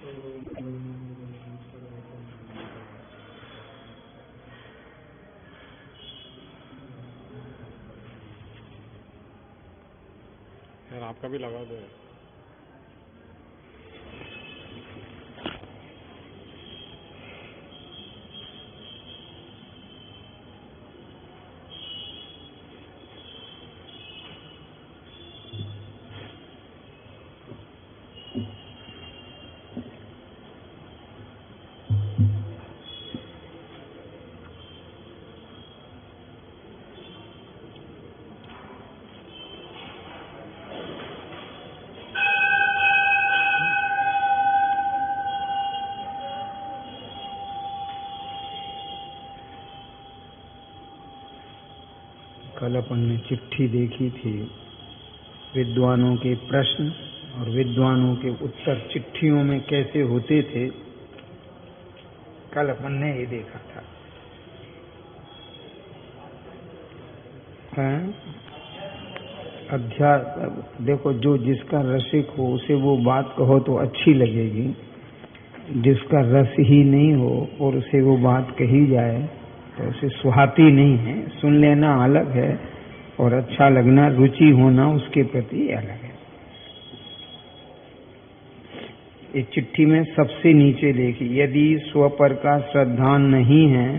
यार आपका भी लगा दो। कल अपन ने चिट्ठी देखी थी, विद्वानों के प्रश्न और विद्वानों के उत्तर चिट्ठियों में कैसे होते थे। कल अपन ने ये देखा था। देखो, जो जिसका रसिक हो उसे वो बात कहो तो अच्छी लगेगी, जिसका रस ही नहीं हो और उसे वो बात कही जाए तो उसे सुहाती नहीं है। सुन लेना अलग है और अच्छा लगना, रुचि होना उसके प्रति अलग है। इस चिट्ठी में सबसे नीचे देखिए, यदि स्वपर का श्रद्धान नहीं है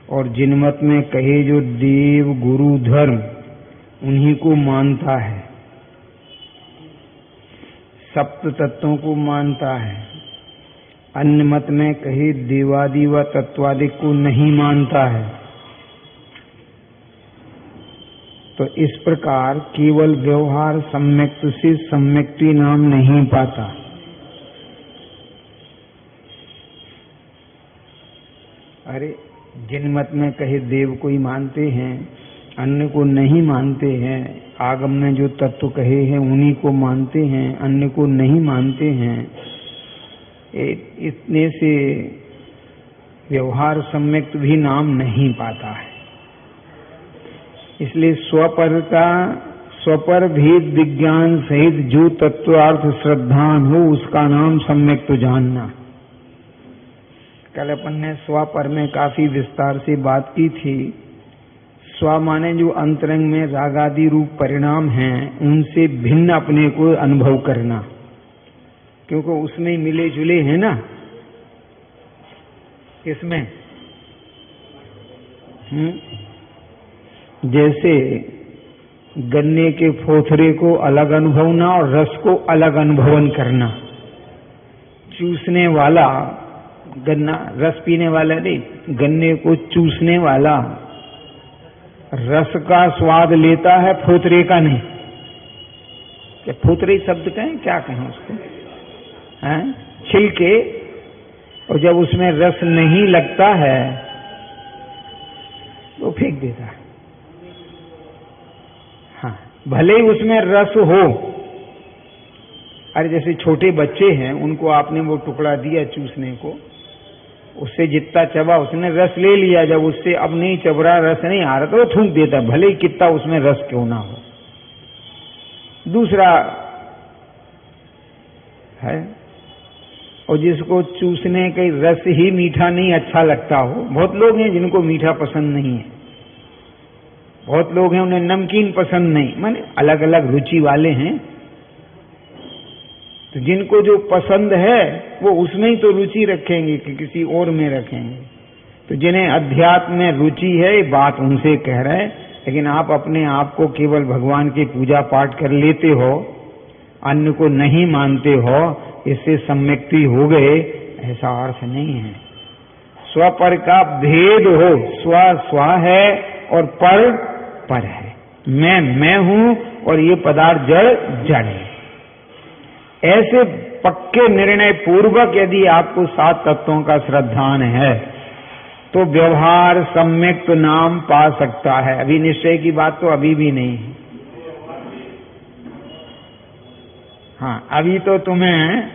और जिनमत में कहे जो देव गुरु धर्म उन्हीं को मानता है, सप्त तत्वों को मानता है, अन्य मत में कहे देवादि व तत्वादि को नहीं मानता है, तो इस प्रकार केवल व्यवहार सम्यक्त से सम्यक्ति नाम नहीं पाता। अरे, जिन मत में कहे देव को ही मानते हैं, अन्य को नहीं मानते हैं, आगम में जो तत्व कहे हैं उन्हीं को मानते हैं, अन्य को नहीं मानते हैं, इतने से व्यवहार सम्यक्त भी नाम नहीं पाता है। इसलिए स्वपर भेद विज्ञान सहित जो तत्वार्थ श्रद्धान हो उसका नाम सम्यक्त जानना। कल अपन ने स्वपर में काफी विस्तार से बात की थी। स्व माने जो अंतरंग में रागादि रूप परिणाम हैं उनसे भिन्न अपने को अनुभव करना, क्योंकि उसमें मिले जुले हैं ना। इसमें जैसे गन्ने के फोथरे को अलग अनुभवना और रस को अलग अनुभवन करना। चूसने वाला गन्ना, रस पीने वाला नहीं, गन्ने को चूसने वाला रस का स्वाद लेता है, फोथरे का नहीं। क्या फोथरे शब्द कहें, क्या कहें उसको, छिलके, और जब उसमें रस नहीं लगता है तो फेंक देता है। हाँ, भले ही उसमें रस हो। अरे जैसे छोटे बच्चे हैं, उनको आपने वो टुकड़ा दिया चूसने को, उससे जितना चबा उसने रस ले लिया, जब उससे अब नहीं चब रहा, रस नहीं आ रहा तो वो थूक देता, भले ही कितना उसमें रस क्यों ना हो। दूसरा है, और जिसको चूसने का रस ही मीठा नहीं अच्छा लगता हो। बहुत लोग हैं जिनको मीठा पसंद नहीं है, बहुत लोग हैं उन्हें नमकीन पसंद नहीं, माने अलग अलग रुचि वाले हैं। तो जिनको जो पसंद है वो उसमें ही तो रुचि रखेंगे कि किसी और में रखेंगे। तो जिन्हें अध्यात्म में रुचि है, बात उनसे कह रहे हैं। लेकिन आप अपने आप को केवल भगवान की पूजा पाठ कर लेते हो, अन्य को नहीं मानते हो, इससे सम्यक्ति हो गए, ऐसा अर्थ नहीं है। स्वपर का भेद हो, स्व स्व है और पर पर है। मैं हूं और ये पदार्थ जड़ जड़ है। ऐसे पक्के निर्णय पूर्वक यदि आपको 7 तत्वों का श्रद्धान है तो व्यवहार सम्यक्त नाम पा सकता है। अभी निश्चय की बात तो अभी भी नहीं है। हाँ, अभी तो तुम्हें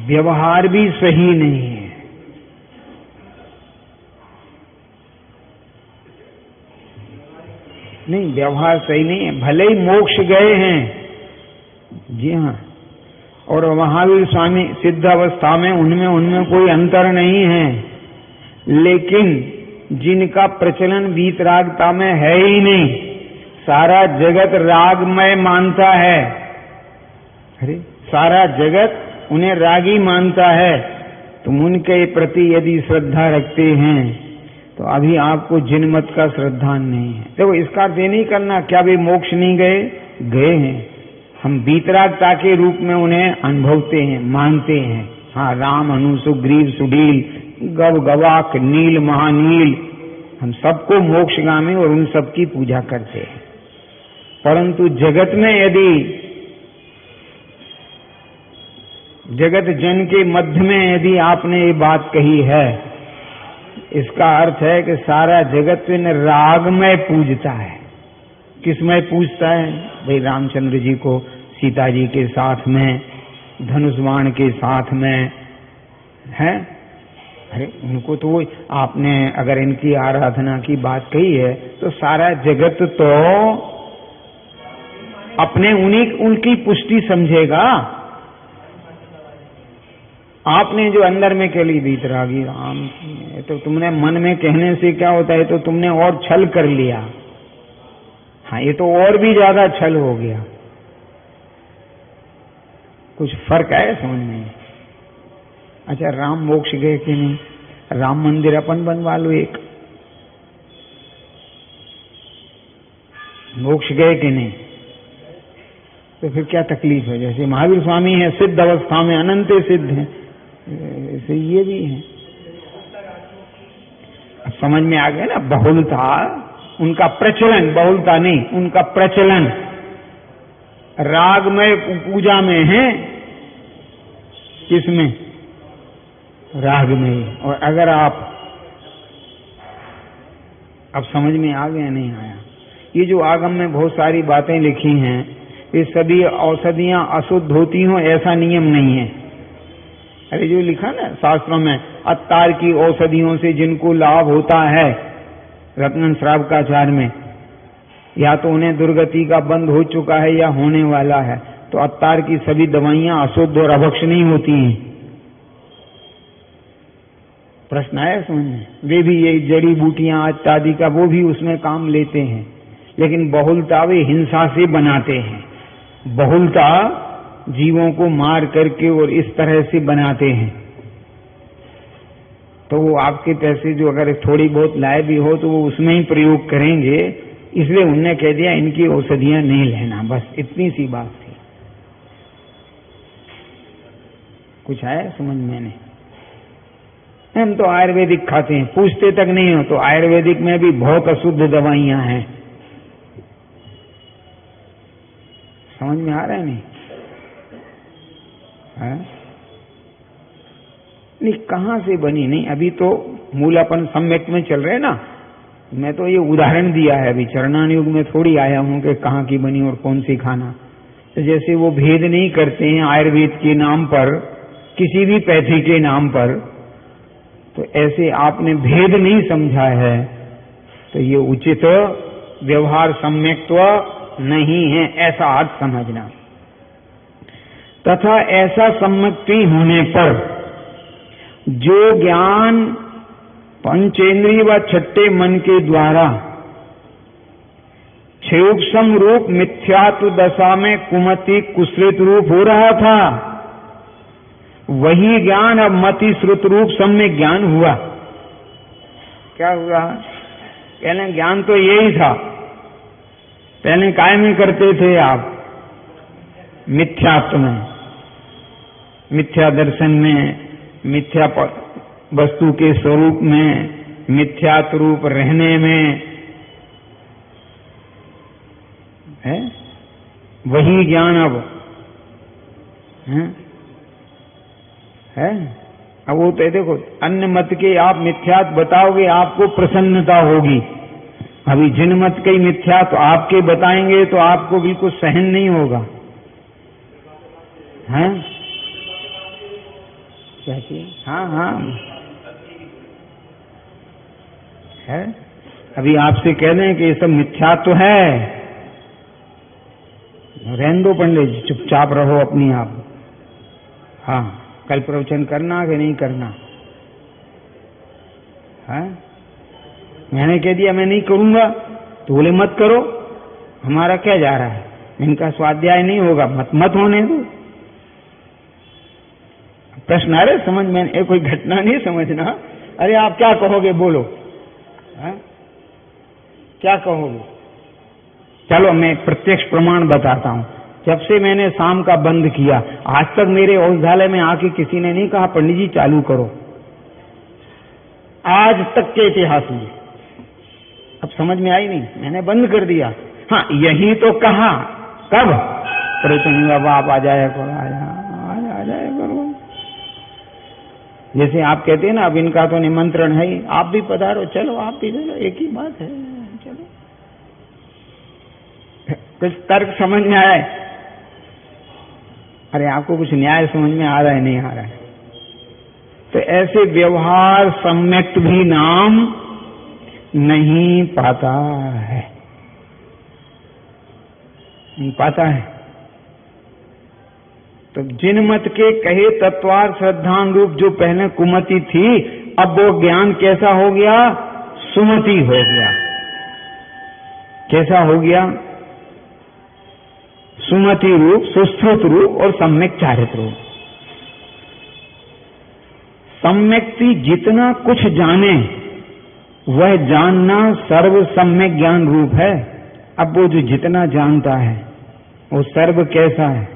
व्यवहार भी सही नहीं है। नहीं, व्यवहार सही नहीं है। भले ही मोक्ष गए हैं, जी हाँ। और महावीर स्वामी सिद्ध अवस्था में उनमें कोई अंतर नहीं है, लेकिन जिनका प्रचलन वीतरागता में है ही नहीं, सारा जगत रागमय मानता है, अरे सारा जगत उन्हें रागी मानता है, तुम उनके प्रति यदि श्रद्धा रखते हैं तो अभी आपको जिनमत का श्रद्धा नहीं है। देखो इसका अर्थ ये नहीं करना क्या वे मोक्ष नहीं गए, गए हैं। हम वीतरागता के रूप में उन्हें अनुभवते हैं, मानते हैं। हाँ, राम, अनु, सुग्रीव, सुडील, गव, गवाक, नील, महानील, हम सबको मोक्षगामी और उन सबकी पूजा करते हैं। परंतु जगत में यदि जगत जन के मध्य में यदि आपने ये बात कही है, इसका अर्थ है कि सारा जगत इन रागमय पूजता है। किसमय पूजता है भाई? रामचंद्र जी को सीता जी के साथ में, धनुष बाण के साथ में है। अरे उनको तो आपने अगर इनकी आराधना की बात कही है तो सारा जगत तो अपने उनकी पुष्टि समझेगा। आपने जो अंदर में कह ली वीतरागी राम, तो तुमने मन में कहने से क्या होता है, तो तुमने और छल कर लिया। हाँ, ये तो और भी ज्यादा छल हो गया। कुछ फर्क है समझ में? अच्छा, राम मोक्ष गए कि नहीं? राम मंदिर अपन बनवा लो एक, मोक्ष गए कि नहीं? तो फिर क्या तकलीफ है? जैसे महावीर स्वामी है सिद्ध अवस्था में, अनंत सिद्ध है, ऐसे ये भी है। अब समझ में आ गया ना? बहुलता, उनका प्रचलन, बहुलता नहीं, उनका प्रचलन रागमय पूजा में है। किसमें? राग में। और अगर आप, अब समझ में आ गया नहीं आया? ये जो आगम में बहुत सारी बातें लिखी हैं, ये सभी औषधियां अशुद्ध होती हों ऐसा नियम नहीं है। अरे जो लिखा ना शास्त्रों में, अत्तार की औषधियों से जिनको लाभ होता है, रत्नन श्रावकाचार्य में, या तो उन्हें दुर्गति का बंद हो चुका है या होने वाला है, तो अत्तार की सभी दवाइयां अशुद्ध और अभक्ष नहीं होती हैं। प्रश्न आया समझ में? वे भी ये जड़ी बूटियां इत्यादि का वो भी उसमें काम लेते हैं, लेकिन बहुलता वे हिंसा से बनाते हैं। बहुलता जीवों को मार करके और इस तरह से बनाते हैं। तो वो आपके पैसे जो अगर थोड़ी बहुत लाए भी हो तो वो उसमें ही प्रयोग करेंगे, इसलिए उनने कह दिया इनकी औषधियां नहीं लेना। बस इतनी सी बात थी। कुछ आया समझ में? नहीं। हम तो आयुर्वेदिक खाते हैं, पूछते तक नहीं हो तो आयुर्वेदिक में भी बहुत अशुद्ध दवाइयां हैं। समझ में आ रहा है? नहीं है? नहीं, कहां से बनी? नहीं, अभी तो मूलापन सम्यक में चल रहे ना। मैं तो ये उदाहरण दिया है, अभी चरणान युग में थोड़ी आया हूं कि कहां की बनी और कौन सी खाना। तो जैसे वो भेद नहीं करते हैं आयुर्वेद के नाम पर, किसी भी पैथी के नाम पर, तो ऐसे आपने भेद नहीं समझा है तो ये उचित व्यवहार सम्यक्त्व नहीं है, ऐसा अर्थ समझना। तथा ऐसा सम्मति होने पर जो ज्ञान पंचेंद्रिय व छठे मन के द्वारा क्षयोक्षम रूप मिथ्यात्व दशा में कुमति कुश्रित रूप हो रहा था, वही ज्ञान अब मति श्रुत रूप सम्यक ज्ञान हुआ। क्या हुआ? पहले ज्ञान तो यही था, पहले काय में करते थे आप? मिथ्यात्व में, मिथ्या दर्शन में, मिथ्या वस्तु के स्वरूप में, मिथ्यात्व रूप रहने में है। वही ज्ञान अब है। अब वो तो देखो, अन्य मत के आप मिथ्यात बताओगे आपको प्रसन्नता होगी, अभी जिन मत के मिथ्यात आपके बताएंगे तो आपको बिल्कुल सहन नहीं होगा। हैं? क्या चाहिए? हाँ हाँ है। अभी आपसे कह दें कि ये सब मिथ्या तो है, रहने दो पंडित जी, चुपचाप रहो अपनी आप। हाँ, कल प्रवचन करना कि नहीं करना? हाँ, मैंने कह दिया मैं नहीं करूंगा तो बोले मत करो, हमारा क्या जा रहा है? इनका स्वाध्याय नहीं होगा, मत होने दो। प्रश्न आ रहे समझ में? एक कोई घटना नहीं समझना। अरे आप क्या कहोगे बोलो? हाँ? क्या कहोगे? चलो मैं प्रत्यक्ष प्रमाण बताता हूं। जब से मैंने शाम का बंद किया आज तक मेरे औषधालय में आके किसी ने नहीं कहा पंडित जी चालू करो, आज तक के इतिहास में। अब समझ में आई नहीं, मैंने बंद कर दिया। हाँ, यही तो कहा। कब? प्रवचन बाबा आप आ जाया करो, आ जाया करो। जैसे आप कहते हैं ना अब इनका तो निमंत्रण है ही, आप भी पधारो, चलो आप भी चलो, एक ही बात है, चलो। कुछ तर्क समझ में आया है? अरे आपको कुछ न्याय समझ में आ रहा है नहीं आ रहा है? तो ऐसे व्यवहार सम्यक्त भी नाम नहीं पाता है, नहीं पाता है। तो जिन मत के कहे तत्वार श्रद्धान रूप जो पहले कुमति थी, अब वो ज्ञान कैसा हो गया? सुमति हो गया। कैसा हो गया? सुमति रूप, सुश्रुत रूप और सम्यक चारित्र रूप। सम्यक्ति जितना कुछ जाने वह जानना सर्व सम्यक ज्ञान रूप है। अब वो जो जितना जानता है वो सर्व कैसा है?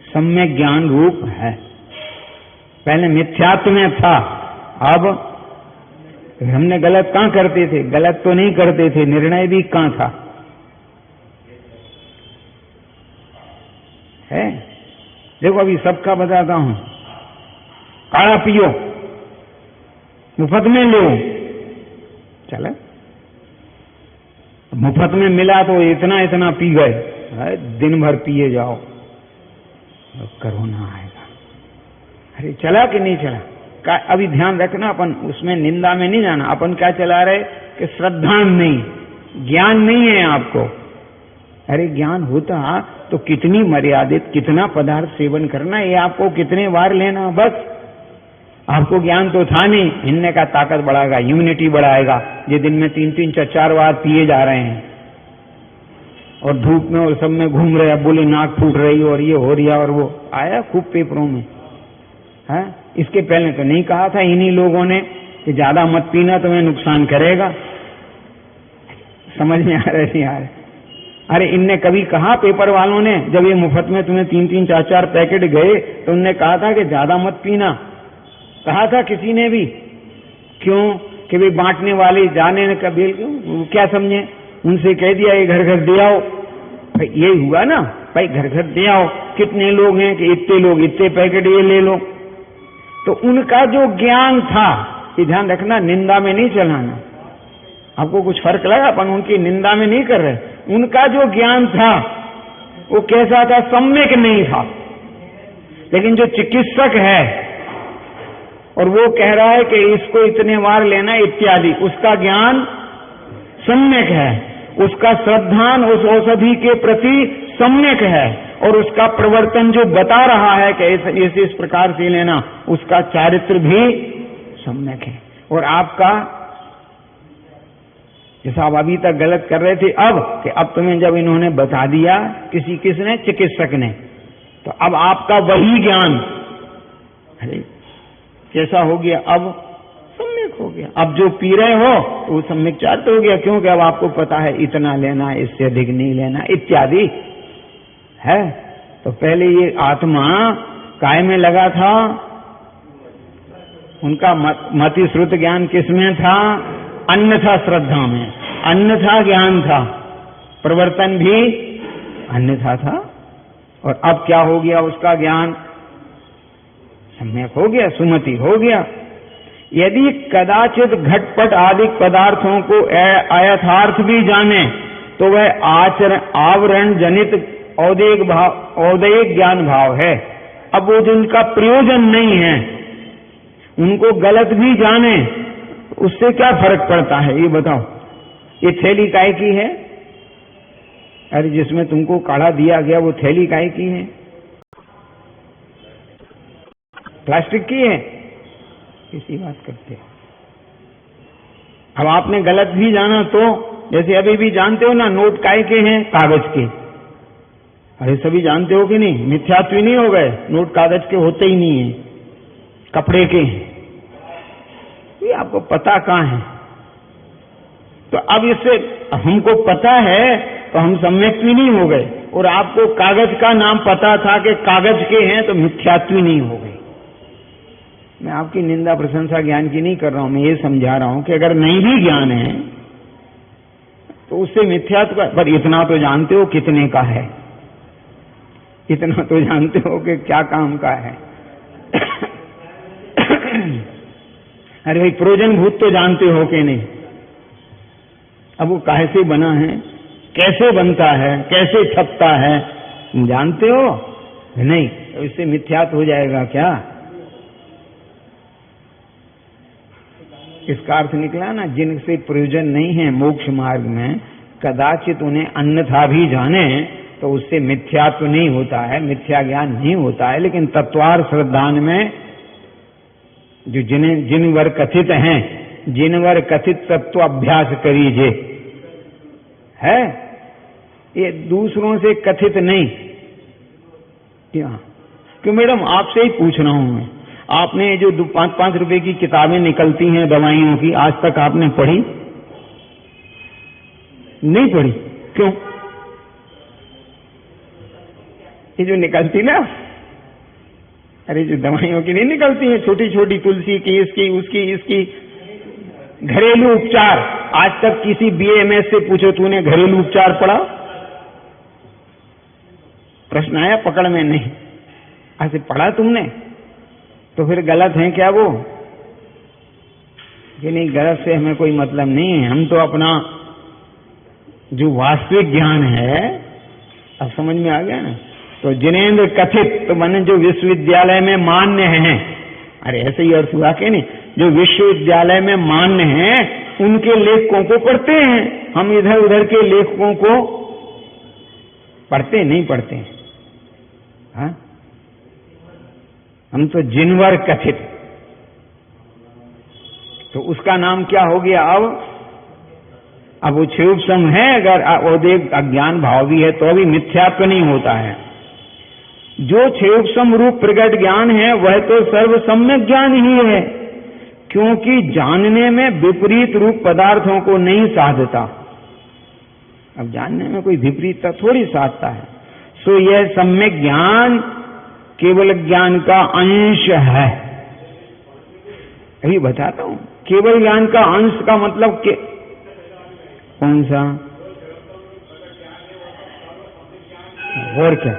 सम्यक ज्ञान रूप है। पहले मिथ्यात्व में था, अब हमने गलत कहां करते थे? गलत तो नहीं करते थे, निर्णय भी कहां था? है? देखो अभी सबका बताता हूं। काढ़ा पियो, मुफ्त में लो, चला मुफ्त में मिला तो इतना इतना पी गए, दिन भर पिए जाओ, कोरोना आएगा। अरे चला कि नहीं चला? अभी ध्यान रखना, अपन उसमें निंदा में नहीं जाना। अपन क्या चला रहे कि श्रद्धा नहीं, ज्ञान नहीं है आपको। अरे ज्ञान होता तो कितनी मर्यादित, कितना पदार्थ सेवन करना, ये आपको कितने बार लेना, बस। आपको ज्ञान तो था नहीं। हिलने का ताकत बढ़ाएगा, इम्यूनिटी बढ़ाएगा। ये दिन में 3-3, 4-4 बार पिए जा रहे हैं और धूप में और सब में घूम रहे, अब बोले नाक फूट रही और ये हो रही और वो आया खूब पेपरों में। है? इसके पहले तो नहीं कहा था इन्हीं लोगों ने कि ज्यादा मत पीना तुम्हें नुकसान करेगा। समझ में आ रहा नहीं आ रहा? अरे इनने कभी कहा पेपर वालों ने, जब ये मुफ्त में तुम्हें 3-3, 4-4 पैकेट गए तो उनने कहा था कि ज्यादा मत पीना? कहा था किसी ने भी? क्यों? कि भाई बांटने वाले जाने ने कभी क्यों, क्या समझे? उनसे कह दिया ये घर घर दे आओ। यही हुआ ना भाई, घर घर दे आओ। कितने लोग हैं कि इतने लोग, इतने पैकेट ये ले लो। तो उनका जो ज्ञान था, ये ध्यान रखना, निंदा में नहीं चलाना। आपको कुछ फर्क लगा? अपन उनकी निंदा में नहीं कर रहे। उनका जो ज्ञान था वो कैसा था? सम्यक नहीं था। लेकिन जो चिकित्सक है और वो कह रहा है कि इसको इतने बार लेना इत्यादि, उसका ज्ञान सम्यक है, उसका श्रद्धान उस औषधि के प्रति सम्यक है, और उसका प्रवर्तन जो बता रहा है कि इस प्रकार से लेना, उसका चारित्र भी सम्यक है। और आपका जैसा आप अभी तक गलत कर रहे थे, अब तुम्हें जब इन्होंने बता दिया, किसने? चिकित्सक ने, तो अब आपका वही ज्ञान अरे कैसा हो गया? अब सम्यक हो गया। अब जो पी रहे हो तो वो सम्यक चारित्र हो गया। क्योंकि अब आपको पता है इतना लेना, इससे अधिक नहीं लेना इत्यादि है। तो पहले ये आत्मा काय में लगा था? उनका मति श्रुत ज्ञान किसमें था? अन्यथा श्रद्धा में, अन्यथा ज्ञान था, प्रवर्तन भी अन्यथा था। और अब क्या हो गया? उसका ज्ञान सम्यक हो गया, सुमति हो गया। यदि कदाचित घटपट आदि पदार्थों को अयथार्थ भी जाने तो वह आवरण जनित औदयिक ज्ञान भाव है। अब वो जिनका प्रयोजन नहीं है, उनको गलत भी जाने, उससे क्या फर्क पड़ता है? ये बताओ। ये थैली काय की है? अरे जिसमें तुमको काढ़ा दिया गया वो थैली काहे की है? प्लास्टिक की है? इसी बात करते हैं। अब आपने गलत भी जाना तो, जैसे अभी भी जानते हो ना, नोट काहे के हैं? कागज के। अरे सभी जानते हो कि नहीं? मिथ्यात्व नहीं हो गए, नोट कागज के होते ही नहीं है, कपड़े के हैं। ये आपको पता कहां है? तो अब इससे हमको पता है तो हम सम्यक भी नहीं हो गए, और आपको कागज का नाम पता था कि कागज के हैं तो मिथ्यात्व नहीं हो गए। मैं आपकी निंदा प्रशंसा ज्ञान की नहीं कर रहा हूं, मैं ये समझा रहा हूं कि अगर नहीं भी ज्ञान है तो उससे मिथ्यात्व का, पर इतना तो जानते हो कितने का है, इतना तो जानते हो कि क्या काम का है। अरे भाई प्रयोजन भूत तो जानते हो कि नहीं? अब वो काहे से बना है, कैसे बनता है, कैसे छपता है, जानते हो नहीं? तो इससे मिथ्यात्व हो जाएगा क्या? इसका अर्थ निकला ना, जिनसे प्रयोजन नहीं है मोक्ष मार्ग में, कदाचित उन्हें अन्यथा भी जाने तो उससे मिथ्यात्व नहीं होता है, मिथ्या ज्ञान नहीं होता है। लेकिन तत्वार श्रद्धान में जो जिनवर कथित हैं, जिनवर कथित तत्व अभ्यास करीजे है, ये दूसरों से कथित नहीं। क्यों मैडम, आपसे ही पूछ रहा हूं मैं, आपने जो 5-5 रुपए की किताबें निकलती हैं दवाइयों की, आज तक आपने पढ़ी? नहीं पढ़ी? क्यों? ये जो निकलती ना, अरे जो दवाइयों की नहीं निकलती है, छोटी छोटी, तुलसी की, इसकी उसकी इसकी, घरेलू उपचार, आज तक किसी BA-MS से पूछो तूने घरेलू उपचार पढ़ा? प्रश्न आया पकड़ में? नहीं। ऐसे पढ़ा तुमने? तो फिर गलत है क्या वो? कि नहीं, गलत से हमें कोई मतलब नहीं है, हम तो अपना जो वास्तविक ज्ञान है, अब समझ में आ गया ना। तो जिनेंद्र कथित तो माने जो विश्वविद्यालय में मान्य हैं, अरे ऐसे ही अर्थ हुआ कि नहीं, जो विश्वविद्यालय में मान्य हैं उनके लेखकों को पढ़ते हैं, हम इधर उधर के लेखकों को पढ़ते नहीं पढ़ते हैं। हाँ? हम तो जिनवर कथित, तो उसका नाम क्या हो गया? अब वो क्षयोपशम है, अगर वो देख अज्ञान भाव भी है तो भी मिथ्यात्व नहीं होता है। जो क्षयोपशम रूप प्रगट ज्ञान है वह तो सर्व सम्यक ज्ञान ही है, क्योंकि जानने में विपरीत रूप पदार्थों को नहीं साधता। अब जानने में कोई विपरीतता थोड़ी साधता है। सो यह सम्यक ज्ञान केवल ज्ञान का अंश है। अभी बताता हूं, केवल ज्ञान का अंश का मतलब कौन सा? और क्या?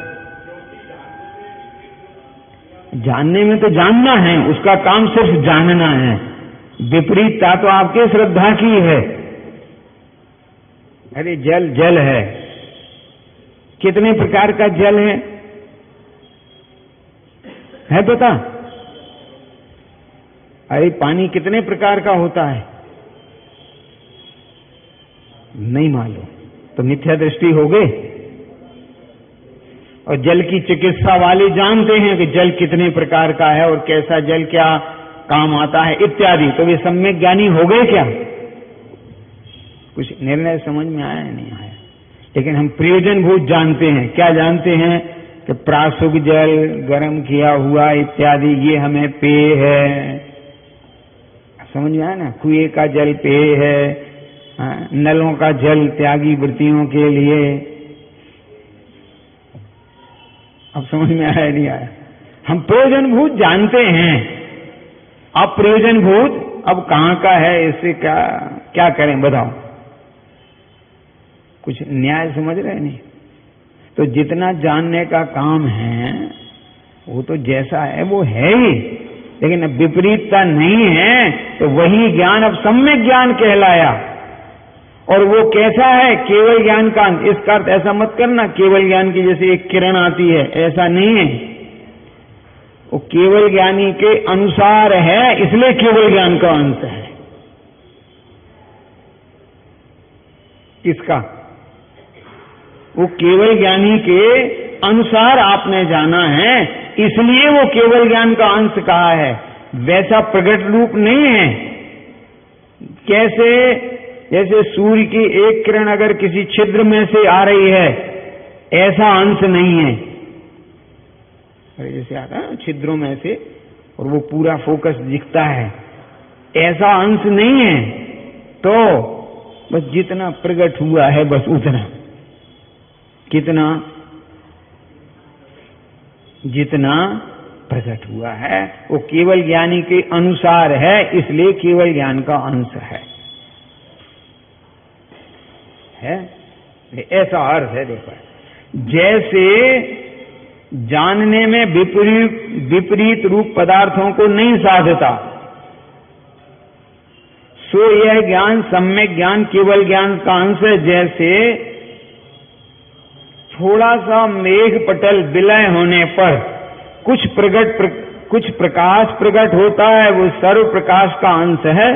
जानने में तो जानना है, उसका काम सिर्फ जानना है। विपरीतता तो आपके श्रद्धा की है। अरे जल जल है, कितने प्रकार का जल है पता? अरे पानी कितने प्रकार का होता है नहीं मालूम, तो मिथ्या दृष्टि हो गई। और जल की चिकित्सा वाले जानते हैं कि जल कितने प्रकार का है और कैसा जल क्या काम आता है इत्यादि, तो वे सम्यक ज्ञानी हो गए क्या? कुछ निर्णय समझ में आया नहीं आया। लेकिन हम प्रयोजन भूत जानते हैं। क्या जानते हैं? कि प्रासुक जल, गर्म किया हुआ इत्यादि ये हमें पेय है। समझ में आया ना? कुएं का जल पेय है, नलों का जल त्यागी वृत्तियों के लिए। अब समझ में आया नहीं आया? हम प्रयोजन भूत जानते हैं, अप्रयोजन भूत अब कहां का है, इससे क्या करें बताओ? कुछ न्याय समझ रहे नहीं? तो जितना जानने का काम है वो तो जैसा है वो है ही, लेकिन अब विपरीतता नहीं है तो वही ज्ञान अब सम्यक ज्ञान कहलाया। और वो कैसा है? केवल ज्ञान का। इसका अर्थ ऐसा मत करना केवल ज्ञान की जैसे एक किरण आती है, ऐसा नहीं है। वो केवल ज्ञानी के अनुसार है, इसलिए केवल ज्ञान का अंश है। किसका? वो केवल ज्ञानी के अनुसार आपने जाना है, इसलिए वो केवल ज्ञान का अंश कहा है, वैसा प्रकट रूप नहीं है। कैसे? जैसे सूर्य की एक किरण अगर किसी छिद्र में से आ रही है, ऐसा अंश नहीं है। अरे जैसे आता है छिद्रों में से और वो पूरा फोकस दिखता है, ऐसा अंश नहीं है। तो बस जितना प्रकट हुआ है बस उतना, कितना? जितना प्रकट हुआ है वो केवल ज्ञानी के अनुसार है, इसलिए केवल ज्ञान का अंश है। ऐसा अर्थ है। देखो, जैसे जानने में विपरीत रूप पदार्थों को नहीं साधता, सो यह ज्ञान सम्यक ज्ञान केवल ज्ञान का अंश है। जैसे थोड़ा सा मेघ पटल विलय होने पर कुछ प्रकाश प्रकट होता है, वो सर्व प्रकाश का अंश है।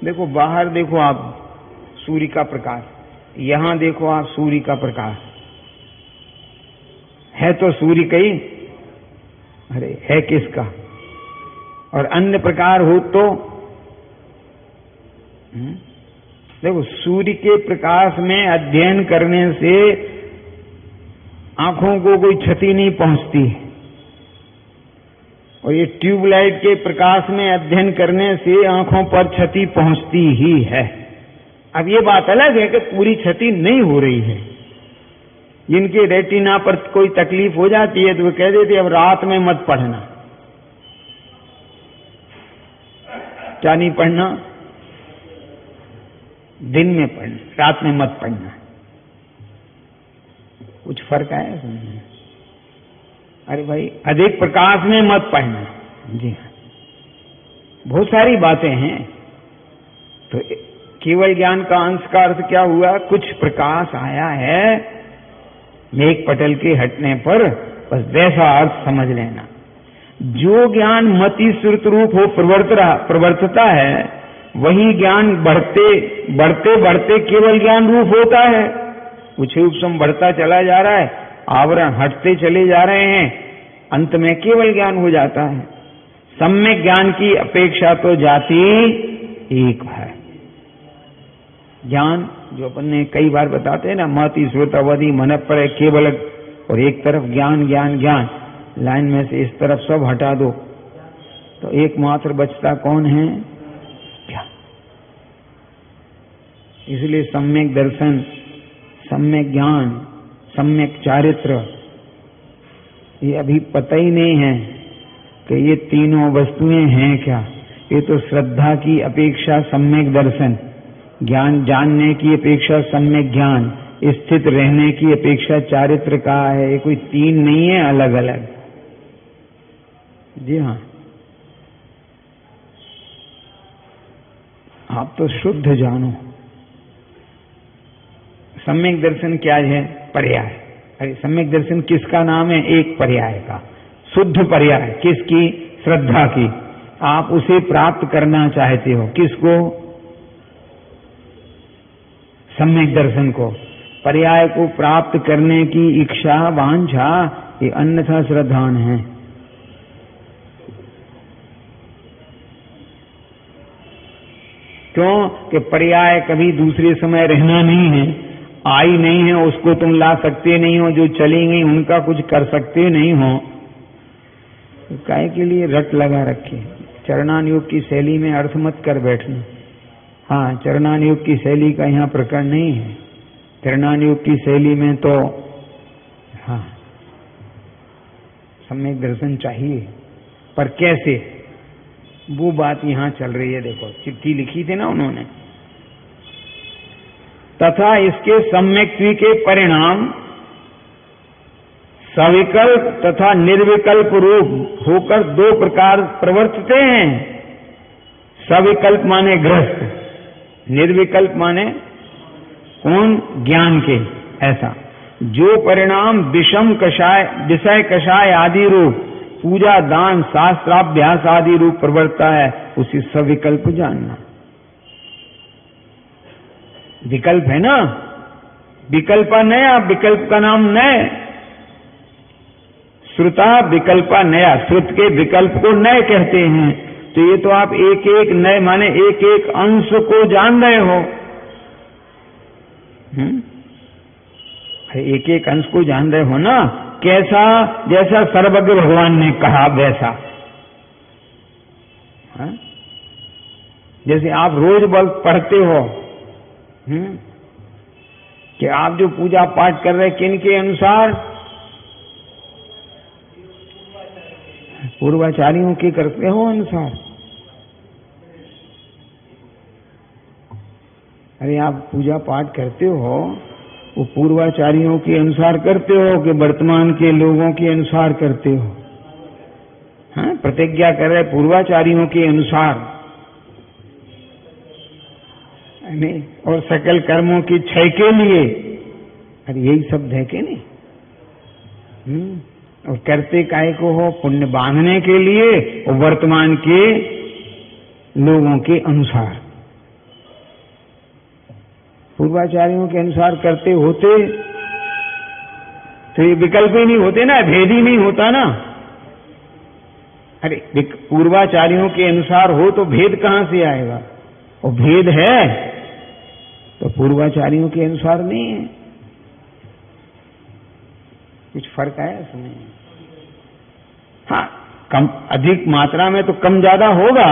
देखो बाहर देखो आप सूर्य का प्रकाश, यहां देखो आप सूर्य का प्रकाश, है तो सूर्य का ही, अरे है किसका? और अन्य प्रकार हो तो देखो, सूर्य के प्रकाश में अध्ययन करने से आंखों को कोई क्षति नहीं पहुंचती, और ये ट्यूबलाइट के प्रकाश में अध्ययन करने से आंखों पर क्षति पहुंचती ही है। अब ये बात अलग है कि पूरी क्षति नहीं हो रही है। जिनके रेटिना पर कोई तकलीफ हो जाती है तो वो कह देते अब रात में मत पढ़ना। क्या नहीं पढ़ना? दिन में पढ़ना, रात में मत पढ़ना। कुछ फर्क आया समझ? अरे भाई अधिक प्रकाश में मत पढ़ना। जी हाँ, बहुत सारी बातें हैं। तो केवल ज्ञान का अंश का अर्थ क्या हुआ? कुछ प्रकाश आया है मेघ पटल के हटने पर, बस वैसा अर्थ समझ लेना। जो ज्ञान मति श्रुत रूप हो प्रवर्तता है, वही ज्ञान बढ़ते बढ़ते केवल ज्ञान रूप होता है। कुछ उपसम बढ़ता चला जा रहा है, आवरण हटते चले जा रहे हैं, अंत में केवल ज्ञान हो जाता है। सम्यक ज्ञान की अपेक्षा तो जाति एक है। ज्ञान जो अपन ने कई बार बताते हैं ना, मति श्रोतावधि मन पर केवल, और एक तरफ ज्ञान ज्ञान ज्ञान, लाइन में से इस तरफ सब हटा दो तो एकमात्र बचता कौन है? ज्ञान। इसलिए सम्यक दर्शन, सम्यक ज्ञान, सम्यक चारित्र, ये अभी पता ही नहीं है कि ये तीनों वस्तुएं हैं क्या। ये तो श्रद्धा की अपेक्षा सम्यक दर्शन, ज्ञान जानने की अपेक्षा सम्यक ज्ञान, स्थित रहने की अपेक्षा चारित्र का है। ये कोई तीन नहीं है अलग अलग। जी हाँ, आप तो शुद्ध जानो। सम्यक दर्शन क्या है? पर्याय। अरे सम्यक दर्शन किसका नाम है? एक पर्याय का, शुद्ध पर्याय। किसकी? श्रद्धा की। आप उसे प्राप्त करना चाहते हो। किसको? सम्यक दर्शन को। पर्याय को प्राप्त करने की इच्छा, वांछा, ये अन्यथा श्रद्धान है। क्यों? कि पर्याय कभी दूसरे समय रहना नहीं है, आई नहीं है, उसको तुम ला सकते नहीं हो। जो चलेंगे उनका कुछ कर सकते नहीं हो। तो काय के लिए रट लगा रखे? चरणान योग की शैली में अर्थ मत कर बैठना। हाँ, चरणान योग की शैली का यहाँ प्रकरण नहीं है। चरणान योग की शैली में तो हाँ सम्यक दर्शन चाहिए, पर कैसे, वो बात यहां चल रही है। देखो चिट्ठी लिखी थी ना उन्होंने। तथा इसके सम्यक्त्व के परिणाम सविकल्प तथा निर्विकल्प रूप होकर दो प्रकार प्रवर्तते हैं। सविकल्प माने गृहस्थ, निर्विकल्प माने कौन? ज्ञान के। ऐसा जो परिणाम विषय कषाय आदि रूप, पूजा दान शास्त्राभ्यास आदि रूप प्रवर्तता है, उसी सविकल्प जानना। विकल्प है ना, विकल्पा नया, विकल्प का नाम नय। श्रुता विकल्पा नया, श्रुत के विकल्प को नय कहते हैं। तो ये तो आप एक एक नय माने एक एक अंश को जान रहे हो। एक एक अंश को जान रहे हो ना। कैसा? जैसा सर्वज्ञ भगवान ने कहा वैसा। जैसे आप रोज बल पढ़ते हो कि आप जो पूजा पाठ कर रहे किन के अनुसार? पूर्वाचार्यों के करते हो अनुसार। अरे आप पूजा पाठ करते हो वो पूर्वाचार्यों के अनुसार करते हो कि वर्तमान के लोगों के अनुसार करते हो? हाँ, प्रतिज्ञा कर रहे पूर्वाचार्यों के अनुसार नहीं, और सकल कर्मों की क्षय के लिए। अरे यही शब्द है कि नहीं? और करते काय को हो? पुण्य बांधने के लिए और वर्तमान के लोगों के अनुसार। पूर्वाचार्यों के अनुसार करते होते तो ये विकल्प ही नहीं होते ना, भेद ही नहीं होता ना। अरे पूर्वाचार्यों के अनुसार हो तो भेद कहां से आएगा? और भेद है तो पूर्वाचार्यों के अनुसार नहीं है। कुछ फर्क आया इसमें? हाँ, कम अधिक मात्रा में तो कम ज्यादा होगा,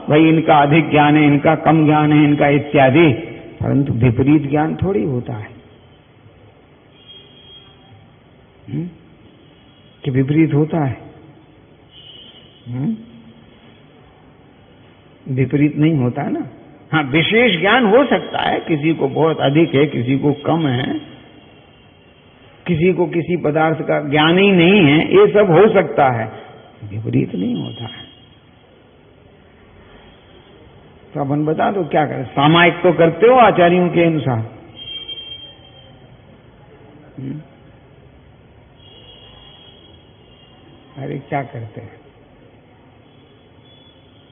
भाई इनका अधिक ज्ञान है, इनका कम ज्ञान है, इनका इत्यादि, परंतु विपरीत ज्ञान थोड़ी होता है कि विपरीत होता है। विपरीत नहीं होता ना। हाँ, विशेष ज्ञान हो सकता है, किसी को बहुत अधिक है, किसी को कम है, किसी को किसी पदार्थ का ज्ञान ही नहीं है, ये सब हो सकता है, विपरीत नहीं होता है। तो अपन बता दो क्या करें? सामायिक तो करते हो आचार्यों के अनुसार। अरे क्या करते हैं?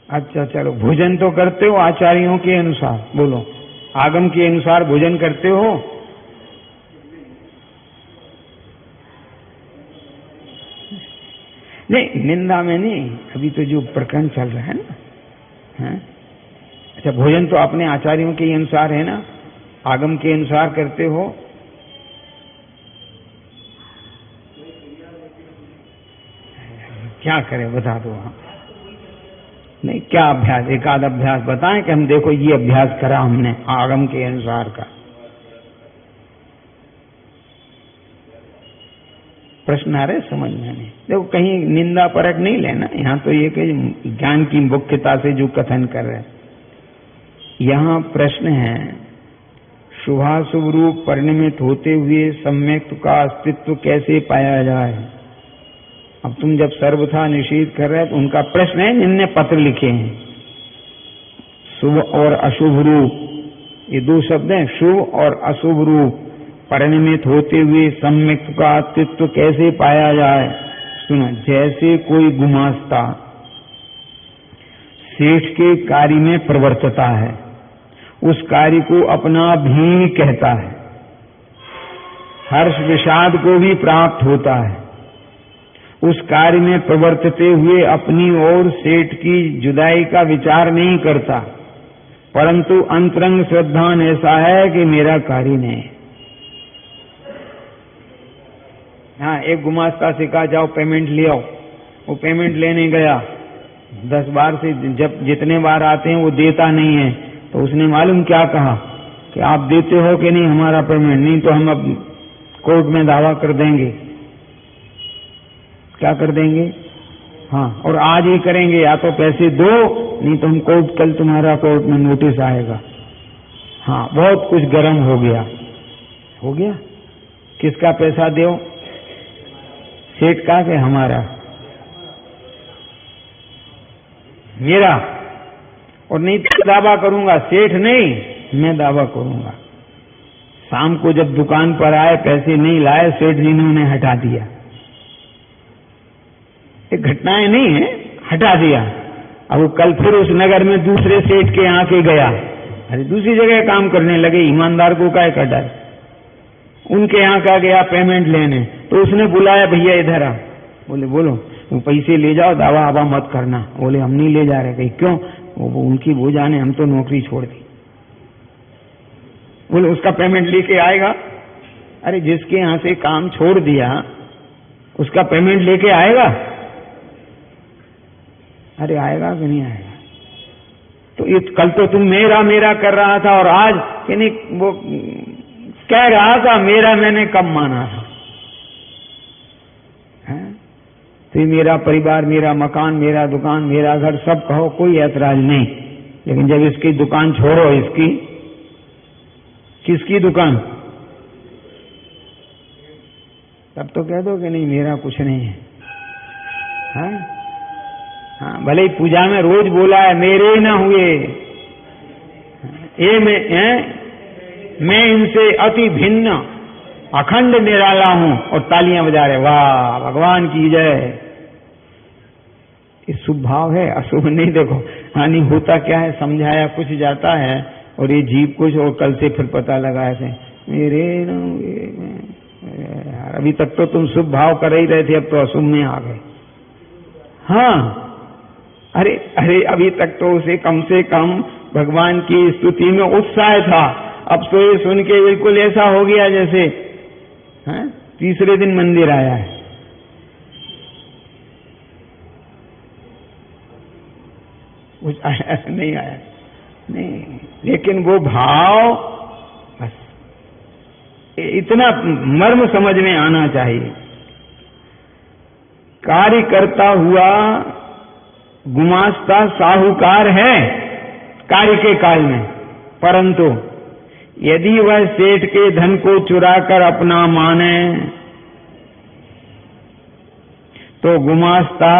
अच्छा चलो, भोजन तो करते हो आचार्यों के अनुसार। बोलो, आगम के अनुसार भोजन करते हो? नहीं, निंदा में नहीं, अभी तो जो प्रकरण चल रहा है ना। है? अच्छा, भोजन तो अपने आचार्यों के अनुसार है ना, आगम के अनुसार करते हो? क्या करें बता दो। हाँ, नहीं, क्या अभ्यास? एक आध अभ्यास बताएं कि हम देखो ये अभ्यास करा हमने आगम के अनुसार का। प्रश्न आ रहे समझ में नहीं। देखो, कहीं निंदा परक नहीं लेना, यहाँ तो ये कि ज्ञान की मुख्यता से जो कथन कर रहे हैं। यहाँ प्रश्न है, शुभाशुभ रूप परिणमित होते हुए सम्यक्त का अस्तित्व कैसे पाया जाए? अब तुम जब सर्वथा निषेध कर रहे हैं तो उनका प्रश्न है, जिनने पत्र लिखे हैं। शुभ और अशुभ रूप, ये दो शब्द हैं, शुभ और अशुभ रूप परिणमित होते हुए सम्यक्त का अस्तित्व कैसे पाया जाए? सुनो, जैसे कोई गुमास्ता सेठ के कार्य में प्रवर्तता है, उस कार्य को अपना भी कहता है, हर्ष विषाद को भी प्राप्त होता है, उस कार्य में प्रवर्तते हुए अपनी और सेठ की जुदाई का विचार नहीं करता, परंतु अंतरंग श्रद्धा ऐसा है कि मेरा कार्य नहीं। हाँ, एक गुमास्ता से कहा जाओ पेमेंट ले आओ, वो पेमेंट लेने गया, 10 बार से जब जितने बार आते हैं वो देता नहीं है, तो उसने मालूम क्या कहा कि आप देते हो कि नहीं हमारा पेमेंट, नहीं तो हम अब कोर्ट में दावा कर देंगे। क्या कर देंगे? हाँ, और आज ही करेंगे, या तो पैसे दो, नहीं तो हम कोर्ट, कल तुम्हारा कोर्ट में नोटिस आएगा। हाँ, बहुत कुछ गर्म हो गया। हो गया? किसका पैसा दो? सेठ का कि हमारा? मेरा। और नहीं तो दावा करूंगा, सेठ नहीं, मैं दावा करूंगा। शाम को जब दुकान पर आए, पैसे नहीं लाए, सेठ जी ने उन्हें हटा दिया। ये घटनाएं नहीं है, हटा दिया। अब वो कल फिर उस नगर में दूसरे सेठ के यहाँ के गया, अरे दूसरी जगह काम करने लगे, ईमानदार को क्या डर? उनके यहाँ का गया पेमेंट लेने, तो उसने बुलाया, भैया इधर आ। बोले बोलो, वो पैसे ले जाओ, दावा आवा मत करना। बोले हम नहीं ले जा रहे। कहीं क्यों? वो उनकी वो जाने, हम तो नौकरी छोड़ दी। बोले उसका पेमेंट लेके आएगा? अरे जिसके यहाँ से काम छोड़ दिया उसका पेमेंट लेके आएगा? अरे आएगा कि नहीं आएगा? तो ये कल तो तुम मेरा मेरा कर रहा था और आज कि नहीं, वो कह रहा था मेरा, मैंने कब माना था? तो ये मेरा परिवार, मेरा मकान, मेरा दुकान, मेरा घर, सब कहो, कोई ऐतराज नहीं। लेकिन जब इसकी दुकान छोड़ो, इसकी किसकी दुकान, तब तो कह दो कि नहीं मेरा कुछ नहीं है। हाँ, भले ही पूजा में रोज बोला है मेरे न हुए, ये मैं इनसे अति भिन्न अखंड निराला हूं, और तालियां बजा रहे, वाह भगवान की जय। ये शुभ भाव है, अशुभ नहीं। देखो हानि होता क्या है, समझाया कुछ जाता है और ये जीव कुछ, और कल से फिर पता लगा ऐसे मेरे यार, अभी तक तो तुम शुभ भाव कर ही रहे थे, अब तो अशुभ में आ गए। हाँ, अरे अभी तक तो उसे कम से कम भगवान की स्तुति में उत्साह था, अब तो ये सुन के बिल्कुल ऐसा हो गया जैसे तीसरे दिन मंदिर आया है। कुछ आया नहीं, आया नहीं, लेकिन वो भाव बस इतना मर्म समझ में आना चाहिए। कार्य करता हुआ गुमास्ता साहूकार है कार्य के काल में, परंतु यदि वह सेठ के धन को चुराकर अपना माने तो गुमास्ता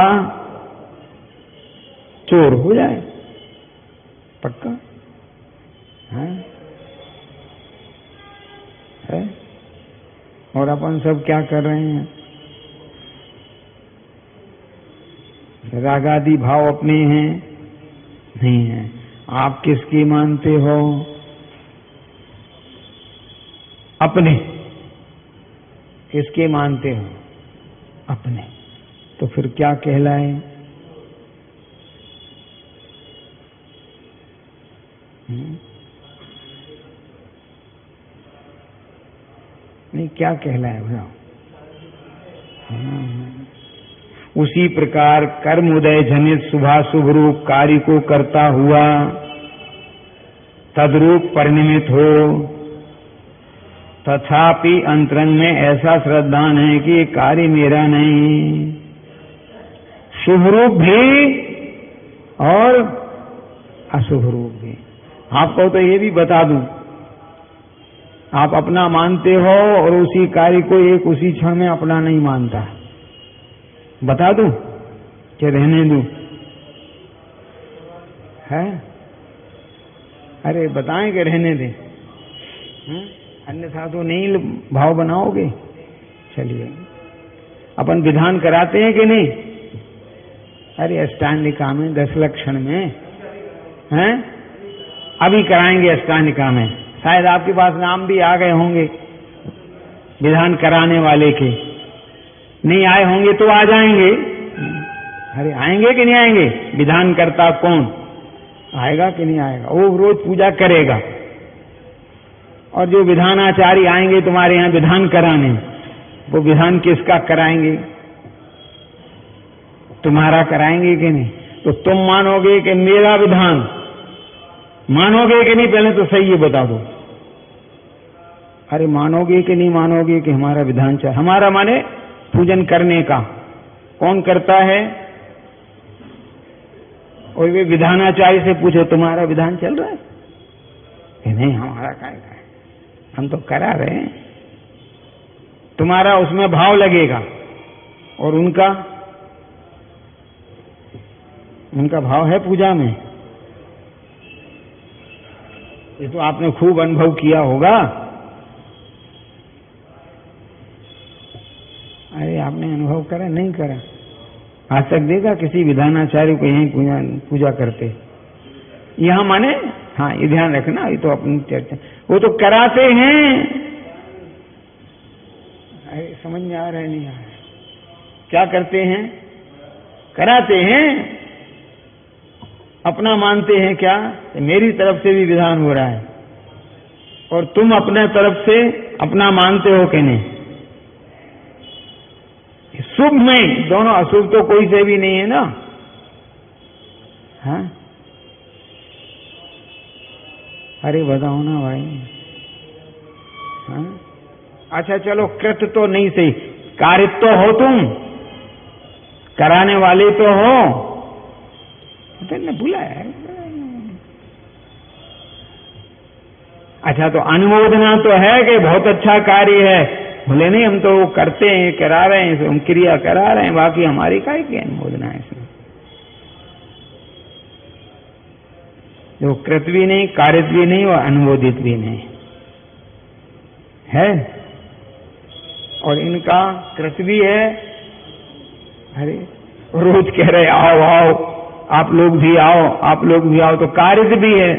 चोर हो जाए, पक्का है? और अपन सब क्या कर रहे हैं? रागादि भाव अपने हैं? नहीं है। आप किसकी मानते हो? अपने। किसके मानते हो? अपने। तो फिर क्या कहलाए? नहीं, क्या कहलाए बताओ? उसी प्रकार कर्म उदय जनित शुभाशुभ रूप कार्य को करता हुआ तद्रूप परिणमित हो, तथापि अंतरंग में ऐसा श्रद्धान है कि कार्य मेरा नहीं, शुभ रूप भी और अशुभ रूप भी। आपको तो ये भी बता दूं, आप अपना मानते हो और उसी कार्य को एक उसी क्षण में अपना नहीं मानता। बता दूं कि रहने दूं? है? अरे बताएं कि रहने दें, अन्यथा तो नहीं भाव बनाओगे। चलिए, अपन विधान कराते हैं कि नहीं? अरे अष्टांगिका में 10 लक्षण में हैं, अभी कराएंगे अष्टांगिका में। शायद आपके पास नाम भी आ गए होंगे विधान कराने वाले के, नहीं आए होंगे तो आ जाएंगे। अरे आएंगे कि नहीं आएंगे? विधान करता कौन आएगा कि नहीं आएगा? वो रोज पूजा करेगा। और जो विधानाचार्य आएंगे तुम्हारे यहाँ विधान कराने, वो विधान किसका कराएंगे? तुम्हारा कराएंगे कि नहीं? तो तुम मानोगे कि मेरा विधान, मानोगे कि नहीं? पहले तो सही ये बता दो। अरे मानोगे कि नहीं मानोगे कि हमारा विधान चाहिए? हमारा माने पूजन करने का। कौन करता है? और वे विधानाचार्य से पूछो तुम्हारा विधान चल रहा है कि नहीं? हमारा क्या है, हम तो करा रहे हैं। तुम्हारा उसमें भाव लगेगा और उनका भाव है पूजा में। ये तो आपने खूब अनुभव किया होगा। अरे आपने अनुभव करा नहीं करा? आज तक देखा किसी विधानाचार्य को यही पूजा करते? यहां माने हाँ, ये ध्यान रखना, ये तो अपनी चर्चा, वो तो कराते हैं। समझ में आ रहा है नहीं आ रहा है? क्या करते हैं? कराते हैं, अपना मानते हैं क्या? मेरी तरफ से भी विधान हो रहा है और तुम अपने तरफ से अपना मानते हो कि नहीं? शुभ में दोनों, अशुभ तो कोई से भी नहीं है ना। हाँ, अरे बताओ ना भाई। हाँ? अच्छा चलो, कृत तो नहीं सही, कारित तो हो तुम, कराने वाले तो हो। तुमने भूला है। अच्छा, तो अनुमोदना तो है कि बहुत अच्छा कार्य है, बोले नहीं हम तो वो करते हैं, करा रहे हैं, हम क्रिया करा रहे हैं, बाकी हमारी काय की अनुमोदना है इसमें? जो कृत भी नहीं, कारित भी नहीं और अनुमोदित भी नहीं है। और इनका कृत भी है, अरे रोज कह रहे आओ आओ, आप लोग भी आओ, आप लोग भी आओ, तो कारित भी है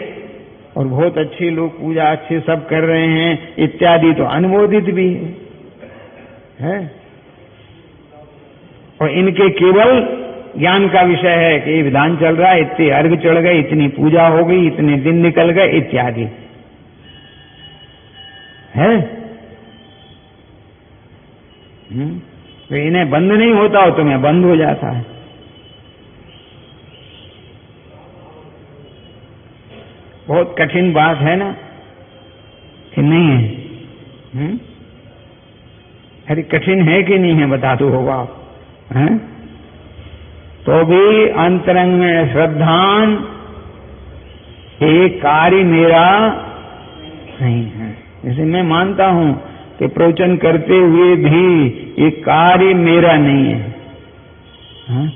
और बहुत अच्छे लोग पूजा अच्छे सब कर रहे हैं इत्यादि, तो अनुमोदित भी है। और इनके केवल ज्ञान का विषय है कि ये विधान चल रहा है, इतने अर्घ चढ़ गए, इतनी पूजा हो गई, इतने दिन निकल गए इत्यादि है। तो इन्हें बंद नहीं होता हो, तुम्हें बंद हो जाता है। बहुत कठिन बात है ना कि नहीं है? अरे कठिन है कि नहीं है, बता दो होगा है? तो भी अंतरंग में श्रद्धान, ये कार्य मेरा नहीं है। जैसे मैं मानता हूं कि प्रवचन करते हुए भी ये कार्य मेरा नहीं है। हाँ?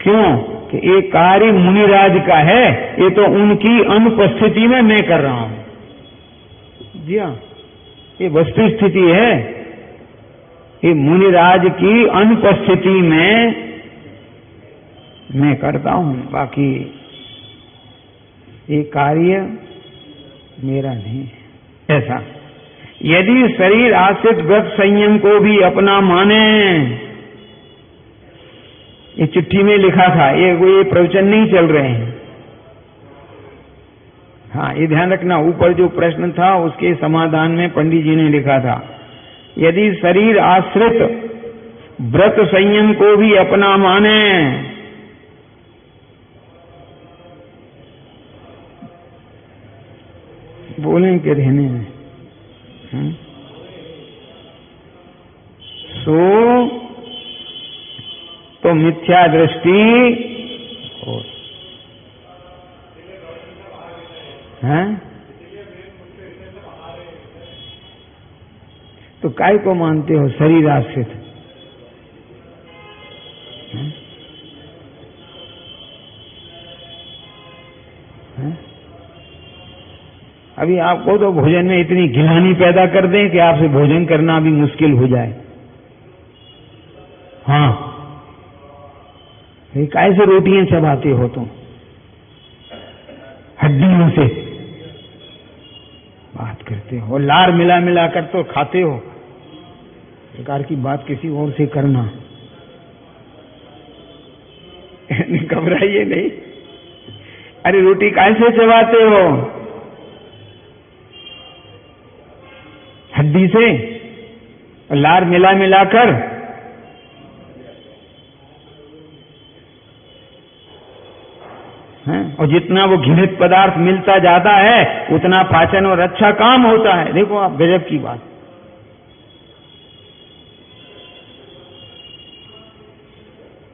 क्यों? कि ये कार्य मुनिराज का है, ये तो उनकी अनुपस्थिति में मैं कर रहा हूं। जी हाँ, ये वस्तु स्थिति है। ये मुनिराज की अनुपस्थिति में मैं करता हूं, बाकी ये कार्य मेरा नहीं है। ऐसा यदि शरीर आश्रित व्रत संयम को भी अपना माने, ये चिट्ठी में लिखा था, ये प्रवचन नहीं चल रहे हैं। हाँ, ये ध्यान रखना, ऊपर जो प्रश्न था उसके समाधान में पंडित जी ने लिखा था, यदि शरीर आश्रित व्रत संयम को भी अपना माने, बोलें के रहने में, सो तो मिथ्या दृष्टि हो। हैं? तो काय को मानते हो शरीर आश्रित? अभी आपको तो भोजन में इतनी गिलानी पैदा कर दें कि आपसे भोजन करना भी मुश्किल हो जाए। हाँ, ये कैसे रोटियां चबाते हो तुम? हड्डियों से बात करते हो, लार मिला मिला कर तो खाते हो। प्रकार की बात किसी और से करना, घबराइए नहीं। अरे रोटी कैसे चबाते हो? हड्डी से, लार मिला मिलाकर। और जितना वो घृणित पदार्थ मिलता जाता है उतना पाचन और अच्छा काम होता है। देखो आप, गजब की बात।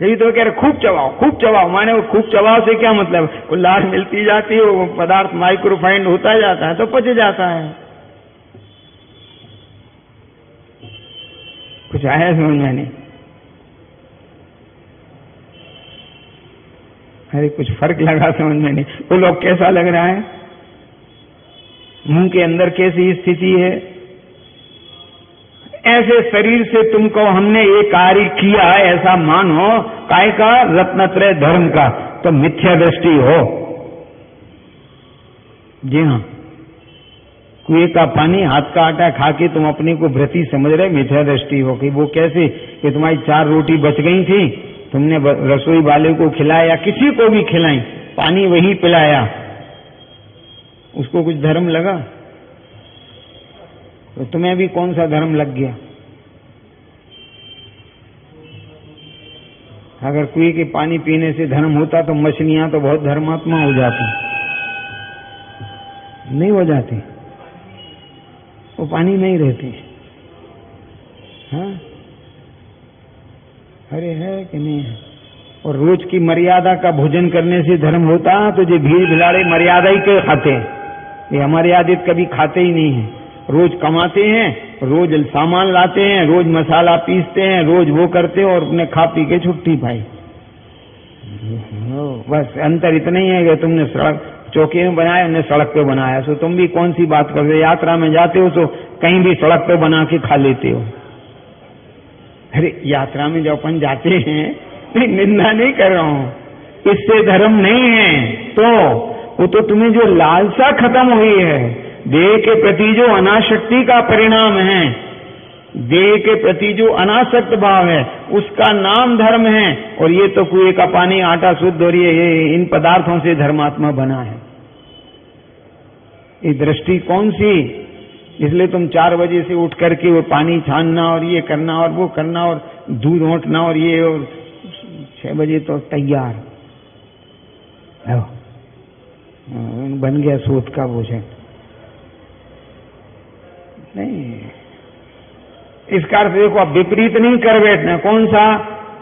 यही तो कह रहे खूब चबाओ, खूब चबाओ। माने वो खूब चबाओ से क्या मतलब? वो लार मिलती जाती है, वो पदार्थ माइक्रोफाइंड होता जाता है तो पच जाता है। कुछ आया समझ में नहीं? अरे कुछ फर्क लगा समझ में नहीं। वो लोग कैसा लग रहा है? मुंह के अंदर कैसी स्थिति है? ऐसे शरीर से तुमको हमने ये कार्य किया ऐसा मानो, काय का? रत्नत्रय धर्म का, तो मिथ्या दृष्टि हो। जी हाँ, कुएं का पानी, हाथ का आटा खा के तुम अपने को व्रती समझ रहे, मिथ्या दृष्टि हो गई। वो कैसे कि तुम्हारी 4 रोटी बच गई थी, तुमने रसोई वाले को खिलाया, किसी को भी खिलाई, पानी वही पिलाया, उसको कुछ धर्म लगा? तो तुम्हें भी कौन सा धर्म लग गया? अगर कुएं के पानी पीने से धर्म होता तो मछलियां तो बहुत धर्मात्मा हो जाती, नहीं हो जाती, वो पानी नहीं रहती। हाँ, अरे है कि नहीं है? और रोज की मर्यादा का भोजन करने से धर्म होता तो जो भीड़ भिलाड़े मर्यादा ही के खाते हैं, ये अमर्यादित कभी खाते ही नहीं है। रोज कमाते हैं, रोज सामान लाते हैं, रोज मसाला पीसते हैं, रोज वो करते हैं और अपने खा पी के छुट्टी पाई। बस अंतर इतना ही है कि तुमने सड़क चौकी में बनाया, हमने सड़क पे बनाया, सो तुम भी कौन सी बात करते हो? यात्रा में जाते हो तो कहीं भी सड़क पे बना के खा लेते हो। अरे यात्रा में जब अपन जाते हैं, नहीं निंदा नहीं कर रहा हूं, इससे धर्म नहीं है, तो वो तो तुम्हें जो लालसा खत्म हुई है, देह के प्रति जो अनासक्ति का परिणाम है, देह के प्रति जो अनासक्त भाव है, उसका नाम धर्म है। और ये तो कुएं का पानी, आटा शुद्ध और ये इन पदार्थों से धर्मात्मा बना है। ये दृष्टि कौन सी? इसलिए तुम 4 बजे से उठ करके वो पानी छानना और ये करना और वो करना और दूध औंटना और ये, और 6 बजे तो तैयार बन गया सूत का भोजन। नहीं, इसका अर्थ देखो, अब विपरीत नहीं कर बैठना। कौन सा?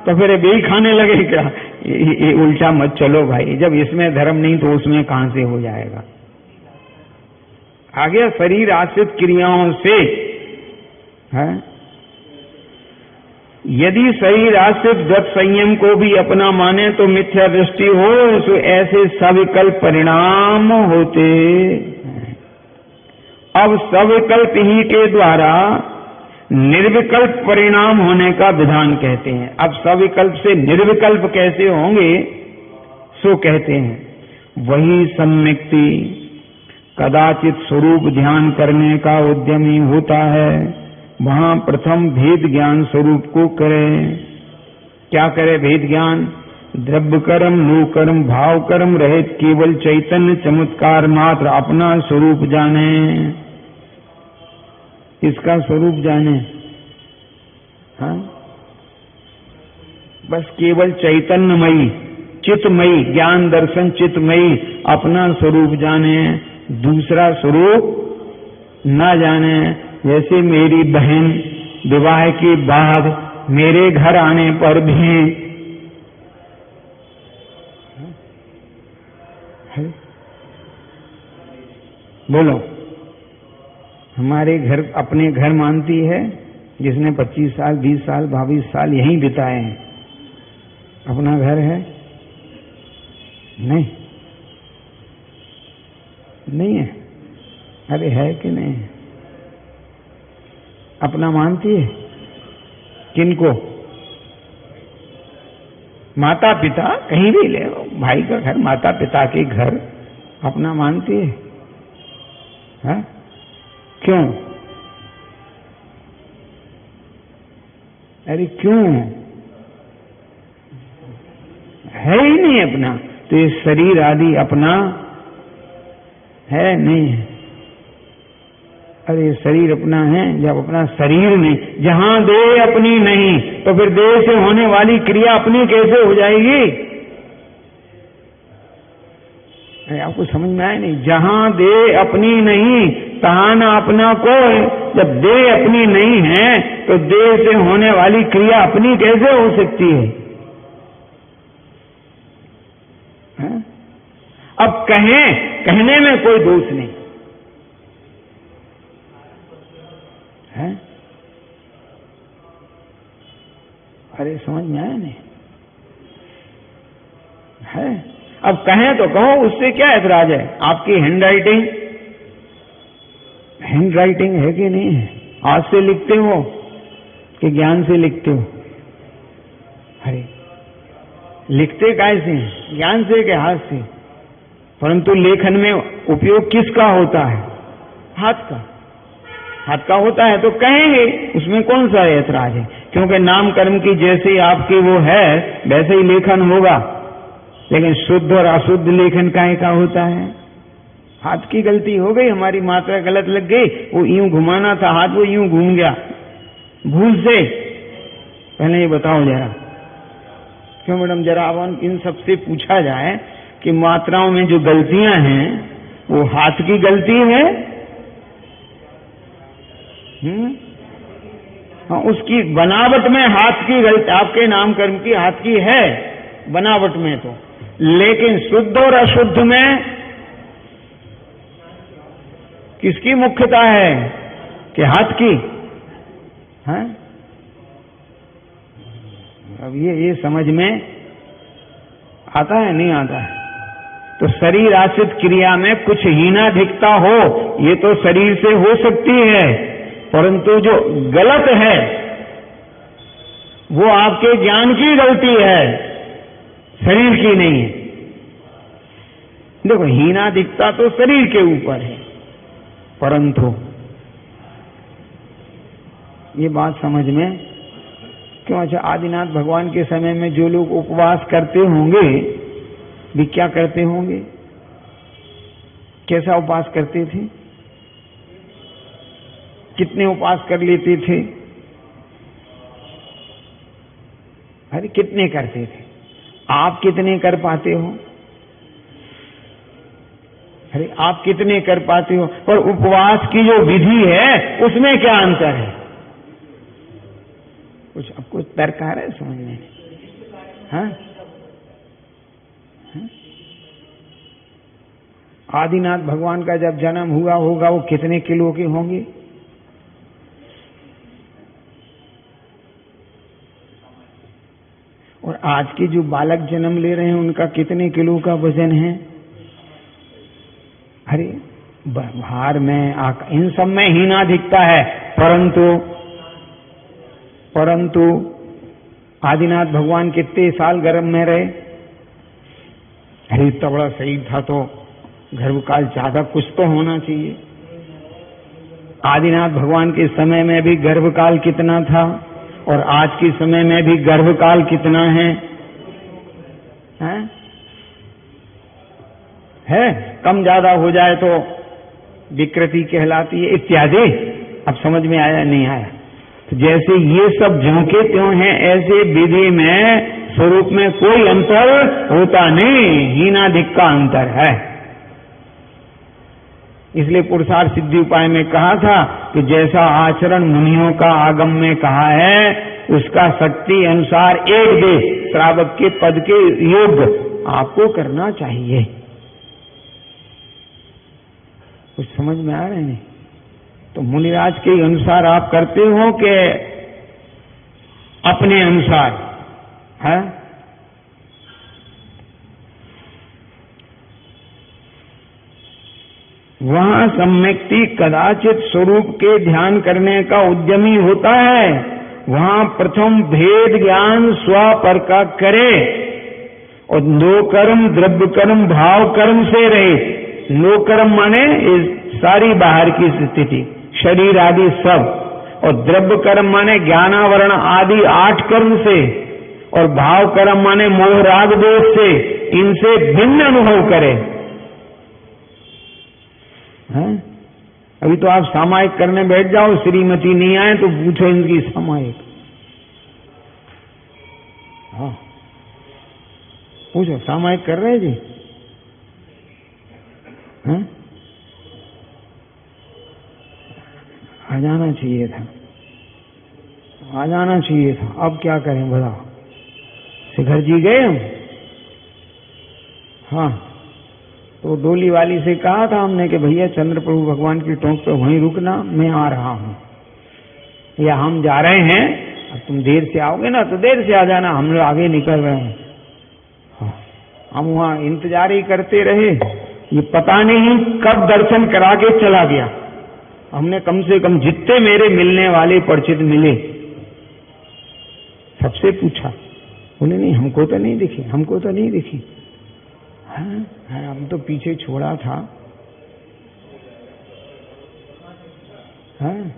तो फिर यही खाने लगे क्या? ये उल्टा मत चलो भाई, जब इसमें धर्म नहीं तो उसमें कहां से हो जाएगा? आ गया शरीर आश्रित क्रियाओं से है। यदि शरीर आश्रित व्रत संयम को भी अपना माने तो मिथ्या दृष्टि हो, तो ऐसे सविकल्प परिणाम होते। अब सविकल्प ही के द्वारा निर्विकल्प परिणाम होने का विधान कहते हैं। अब सविकल्प से निर्विकल्प कैसे होंगे, सो कहते हैं वही सम्यक्ति कदाचित स्वरूप ध्यान करने का उद्यमी होता है, वहां प्रथम भेद ज्ञान स्वरूप को करे। क्या करे? भेद ज्ञान। द्रव्य कर्म, लोक कर्म, भाव कर्म रहित केवल चैतन्य चमत्कार मात्र अपना स्वरूप जाने। इसका स्वरूप जाने। हाँ, बस केवल चैतन्यमयी, चित्तमयी, ज्ञान दर्शन चित्तमयी अपना स्वरूप जाने, दूसरा स्वरूप न जाने। जैसे मेरी बहन विवाह के बाद मेरे घर आने पर भी बोलो, हमारे घर अपने घर मानती है, जिसने 25 साल 20 साल 22 साल यहीं बिताए हैं, अपना घर है? नहीं, नहीं है। अरे है कि नहीं? अपना मानती है किनको? माता पिता, कहीं भी ले, भाई का घर, माता पिता के घर अपना मानती है? हाँ? क्यों? अरे क्यों? है ही नहीं अपना, तो ये शरीर आदि अपना है नहीं है। अरे शरीर अपना है जब अपना शरीर नहीं, जहां देह अपनी नहीं तो फिर देह से होने वाली क्रिया अपनी कैसे हो जाएगी? अरे आपको समझ में आया नहीं? जहां देह अपनी नहीं तहां न अपना कोई। जब देह अपनी नहीं है तो देह से होने वाली क्रिया अपनी कैसे हो सकती है? हाँ? अब कहने में कोई दोष नहीं है। अरे समझ में आया नहीं है? अब कहें तो कहो, उससे क्या ऐतराज है? आपकी हैंड राइटिंग है कि नहीं है? हाथ से लिखते हो कि ज्ञान से लिखते हो? अरे लिखते कैसे हैं? ज्ञान से कि हाथ से? परंतु लेखन में उपयोग किसका होता है? हाथ का होता है तो कहेंगे, उसमें कौन सा ऐतराज है, क्योंकि नाम कर्म की जैसे आपकी वो है वैसे ही लेखन होगा। लेकिन शुद्ध और अशुद्ध लेखन काहे का होता है? हाथ की गलती हो गई, हमारी मात्रा गलत लग गई, वो यूं घुमाना था हाथ, वो यूं घूम गया भूल से। पहले ये बताओ जरा, क्यों मैडम, जरा अब इन सबसे पूछा जाए कि मात्राओं में जो गलतियां हैं वो हाथ की गलती है? हाँ, उसकी बनावट में हाथ की गलती, आपके नाम कर्म की हाथ की है बनावट में तो, लेकिन शुद्ध और अशुद्ध में किसकी मुख्यता है? कि हाथ की है? अब ये समझ में आता है नहीं आता है? तो शरीर आश्रित क्रिया में कुछ हीनाधिकता हो ये तो शरीर से हो सकती है, परंतु जो गलत है वो आपके ज्ञान की गलती है, शरीर की नहीं है। देखो, हीनाधिकता तो शरीर के ऊपर है, परंतु ये बात समझ में क्यों? अच्छा, आदिनाथ भगवान के समय में जो लोग उपवास करते होंगे भी क्या करते होंगे? कैसा उपवास करते थे? कितने उपवास कर लेते थे? अरे कितने करते थे? आप कितने कर पाते हो? अरे आप कितने कर पाते हो? पर उपवास की जो विधि है उसमें क्या अंतर है? कुछ आपको तर्क आ रहा है समझ में? हाँ? आदिनाथ भगवान का जब जन्म हुआ होगा वो कितने किलो के होंगे? और आज के जो बालक जन्म ले रहे हैं उनका कितने किलो का वजन है? अरे भार में इन सब में हीनाधिकता है, परंतु आदिनाथ भगवान कितने साल गर्भ में रहे? अरे इतना बड़ा शरीर था तो गर्भकाल ज्यादा कुछ तो होना चाहिए। आदिनाथ भगवान के समय में भी गर्भकाल कितना था और आज के समय में भी गर्भकाल कितना है? कम ज्यादा हो जाए तो विकृति कहलाती है इत्यादि। अब समझ में आया नहीं आया? तो जैसे ये सब ज्यों के त्यों हैं, ऐसे विधि में स्वरूप में कोई अंतर होता नहीं, हीनाधिक का अंतर है। इसलिए पुरुषार्थ सिद्धि उपाय में कहा था कि जैसा आचरण मुनियों का आगम में कहा है उसका शक्ति अनुसार एक दे श्रावक के पद के योग्य आपको करना चाहिए। कुछ समझ में आ रहे हैं? तो मुनिराज के अनुसार आप करते हो कि अपने अनुसार है? वहां सम्यक्ति कदाचित स्वरूप के ध्यान करने का उद्यमी होता है। वहां प्रथम भेद ज्ञान स्व पर का करे और दो कर्म द्रव्य कर्म भाव कर्म से रहे। लो कर्म माने सारी बाहर की स्थिति, शरीर आदि सब, और द्रव्य कर्म माने ज्ञानावरण आदि 8 कर्म से, और भाव कर्म माने मोह राग दोष से, इनसे भिन्न अनुभव करे। अभी तो आप सामायिक करने बैठ जाओ, श्रीमती नहीं आए तो पूछो इनकी सामायिक। हाँ पूछो, सामायिक कर रहे जी? हाँ? आ जाना चाहिए था, आ जाना चाहिए था। अब क्या करें बताओ? शिखर जी गए हम? हाँ, तो डोली वाली से कहा था हमने कि भैया चंद्र प्रभु भगवान की टोंक पे वहीं रुकना, मैं आ रहा हूं, या हम जा रहे हैं, अब तुम देर से आओगे ना तो देर से आ जाना, हम लोग आगे निकल रहे हैं। हाँ, हम वहां इंतजार ही करते रहे, ये पता नहीं कब दर्शन करा के चला गया। हमने कम से कम जितने मेरे मिलने वाले परिचित मिले सबसे पूछा, बोले नहीं हमको तो नहीं दिखी, हमको तो नहीं दिखी। हाँ, हम तो पीछे छोड़ा था। हाँ?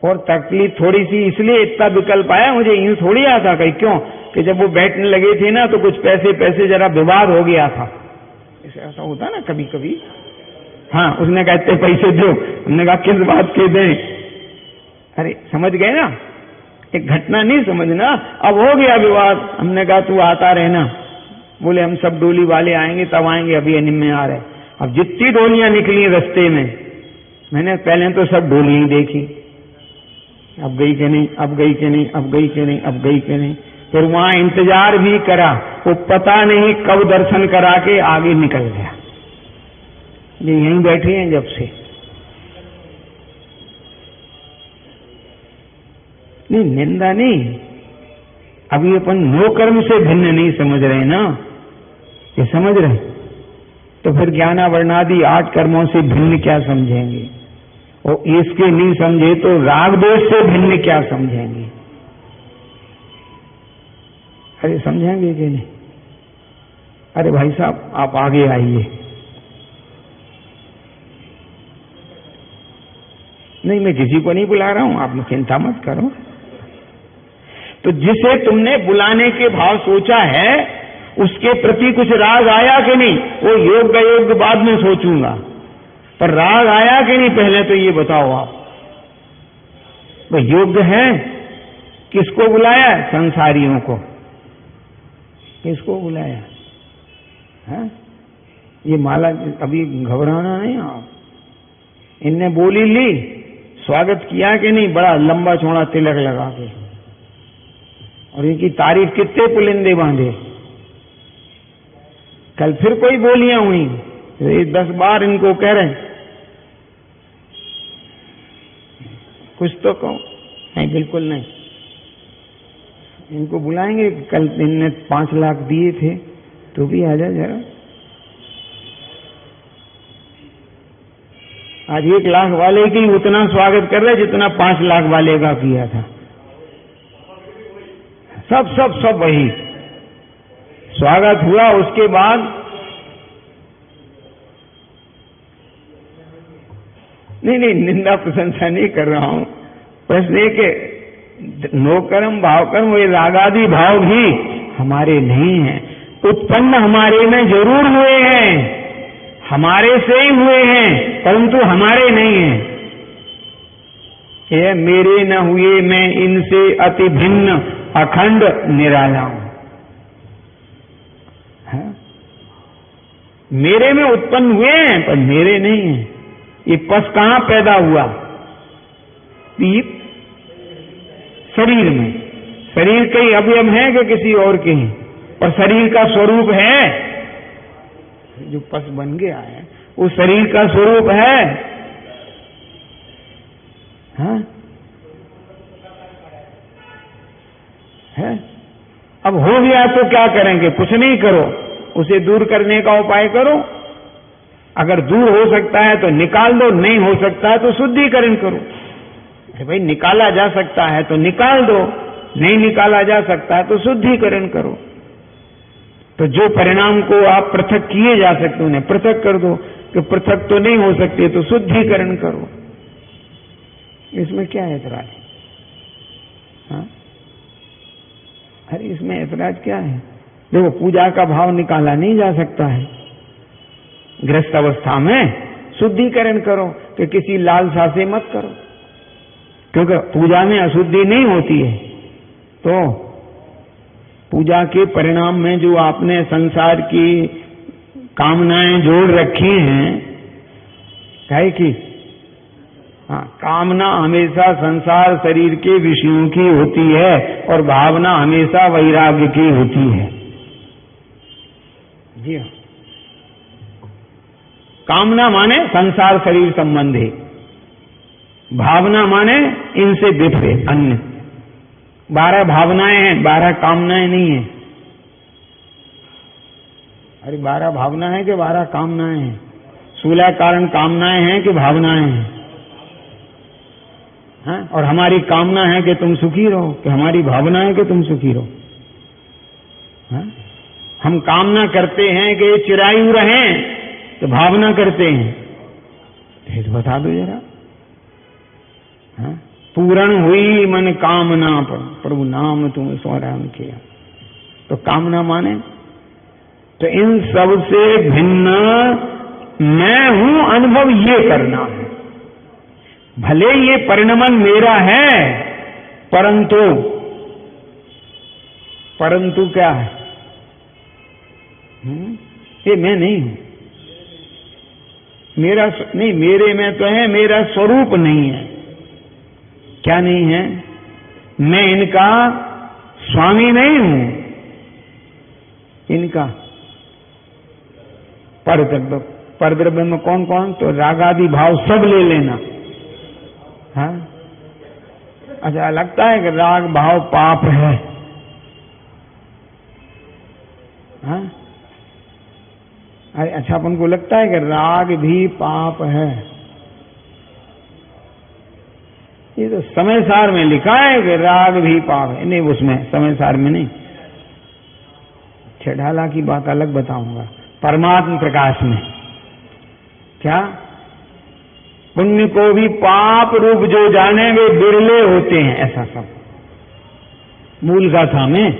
और तकलीफ थोड़ी सी इसलिए इतना विकल्प आया, मुझे यूं थोड़ी आता कहीं, क्यों कि जब वो बैठने लगे थे ना तो कुछ पैसे जरा विवाद हो गया था। ऐसा होता ना कभी कभी। हाँ, उसने कहा इतने पैसे दो, हमने कहा किस बात के दें। अरे समझ गए ना, एक घटना नहीं समझना। अब हो गया विवाद, हमने कहा तू आता रहना। बोले हम सब डोली वाले आएंगे तब आएंगे, अभी अनिम में आ रहे। अब जितनी डोलियां निकली रास्ते में, मैंने पहले तो सब डोलियां देखी, अब गई कि नहीं, अब गई कि नहीं, अब गई कि नहीं, अब गई कि नहीं। फिर वहां इंतजार भी करा, वो पता नहीं कब दर्शन करा के आगे निकल गया। ये यहीं बैठे हैं जब से। नहीं, निंदा नहीं, अभी अपन नो कर्म से भिन्न नहीं समझ रहे ना, ये समझ रहे। तो फिर ज्ञानावरणादि 8 कर्मों से भिन्न क्या समझेंगे? और इसके नहीं समझे तो राग दोष से भिन्न क्या समझेंगे? अरे समझेंगे कि नहीं? अरे भाई साहब आप आगे आइए। नहीं, मैं किसी को नहीं बुला रहा हूं, आप चिंता मत करो। तो जिसे तुमने बुलाने के भाव सोचा है उसके प्रति कुछ राग आया कि नहीं? वो योग बाद में सोचूंगा, पर राग आया कि नहीं पहले तो ये बताओ आप। वो योग्य है, किसको बुलाया? संसारियों को। किसको बुलाया है? ये माला अभी घबराना नहीं आप। इनने बोली ली, स्वागत किया कि नहीं? बड़ा लंबा चौड़ा तिलक लगा के, और इनकी तारीफ कितने पुलिंदे बांधे। कल फिर कोई बोलियां हुई, 10 बार इनको कह रहे कुछ तो कहो। नहीं, बिल्कुल नहीं। इनको बुलाएंगे। कल इनने 5 लाख दिए थे, तो भी आ जा जरा। आज 1 लाख वाले की उतना स्वागत कर रहे जितना 5 लाख वाले का किया था। सब वही स्वागत हुआ। उसके बाद नहीं, निंदा प्रशंसा नहीं कर रहा हूं। प्रश्न ये कि नो कर्म भाव कर्म, ये रागादि भाव भी हमारे नहीं हैं। उत्पन्न हमारे में जरूर हुए हैं, हमारे से ही हुए हैं, परंतु हमारे नहीं हैं। ये मेरे न हुए, मैं इनसे अति भिन्न अखंड निराला हूं। मेरे में उत्पन्न हुए हैं पर मेरे नहीं हैं। ये पस कहां पैदा हुआ? पीप शरीर में। शरीर के ही अवयव हैं कि किसी और के हैं? और शरीर का स्वरूप है, जो पस बन गया है वो शरीर का स्वरूप है। हाँ? है? अब हो गया तो क्या करेंगे? कुछ नहीं करो, उसे दूर करने का उपाय करो। अगर दूर हो सकता है तो निकाल दो, नहीं हो सकता है तो शुद्धिकरण करो। अरे भाई, निकाला जा सकता है तो निकाल दो, नहीं निकाला जा सकता है तो शुद्धिकरण करो। तो जो परिणाम को आप पृथक किए जा सकते उन्हें पृथक कर दो, कि पृथक तो नहीं हो सकते तो शुद्धिकरण करो। इसमें क्या ऐतराज है? हाँ? अरे इसमें ऐतराज क्या है? देखो, पूजा का भाव निकाला नहीं जा सकता है। गृहस्थ अवस्था में शुद्धिकरण करो, कि किसी लालसा से मत करो, क्योंकि पूजा में अशुद्धि नहीं होती है। तो पूजा के परिणाम में जो आपने संसार की कामनाएं जोड़ रखी हैं, है कि हाँ, कामना हमेशा संसार शरीर के विषयों की होती है और भावना हमेशा वैराग्य की होती है। जी हाँ, कामना माने संसार शरीर संबंधी, भावना माने इनसे विपरीत अन्य। 12 भावनाएं हैं, 12 कामनाएं नहीं है। अरे 12 भावना है कि 12 कामनाएं हैं? 16 कारण कामनाएं हैं कि भावनाएं हैं? हाँ? और हमारी कामना है कि तुम सुखी रहो, कि हमारी भावना है कि तुम सुखी रहो? हाँ? हम कामना करते हैं कि चिरायु रहें, तो भावना करते हैं? तो बता दो जरा। हाँ? पूर्ण हुई मन कामना पर, प्रभु नाम तुम स्मरण किया। तो कामना माने तो इन सब से भिन्न मैं हूं अनुभव ये करना है। भले ये परिणमन मेरा है, परंतु क्या है? ये मैं नहीं हूं, मेरा नहीं, मेरे में तो है, मेरा स्वरूप नहीं है। क्या नहीं है? मैं इनका स्वामी नहीं हूं, इनका परद्रव्य में कौन कौन? तो रागादि भाव सब ले लेना। हाँ, अच्छा, लगता है कि राग भाव पाप है। हाँ, अरे अच्छा, अपन को लगता है कि राग भी पाप है। ये तो समय सार में लिखा है कि राग भी पाप है। नहीं, उसमें समय सार में नहीं, छेढ़ाला की बात अलग बताऊंगा। परमात्म प्रकाश में क्या? पुण्य को भी पाप रूप जो जाने वे बिरले होते हैं, ऐसा सब मूल गाथा में।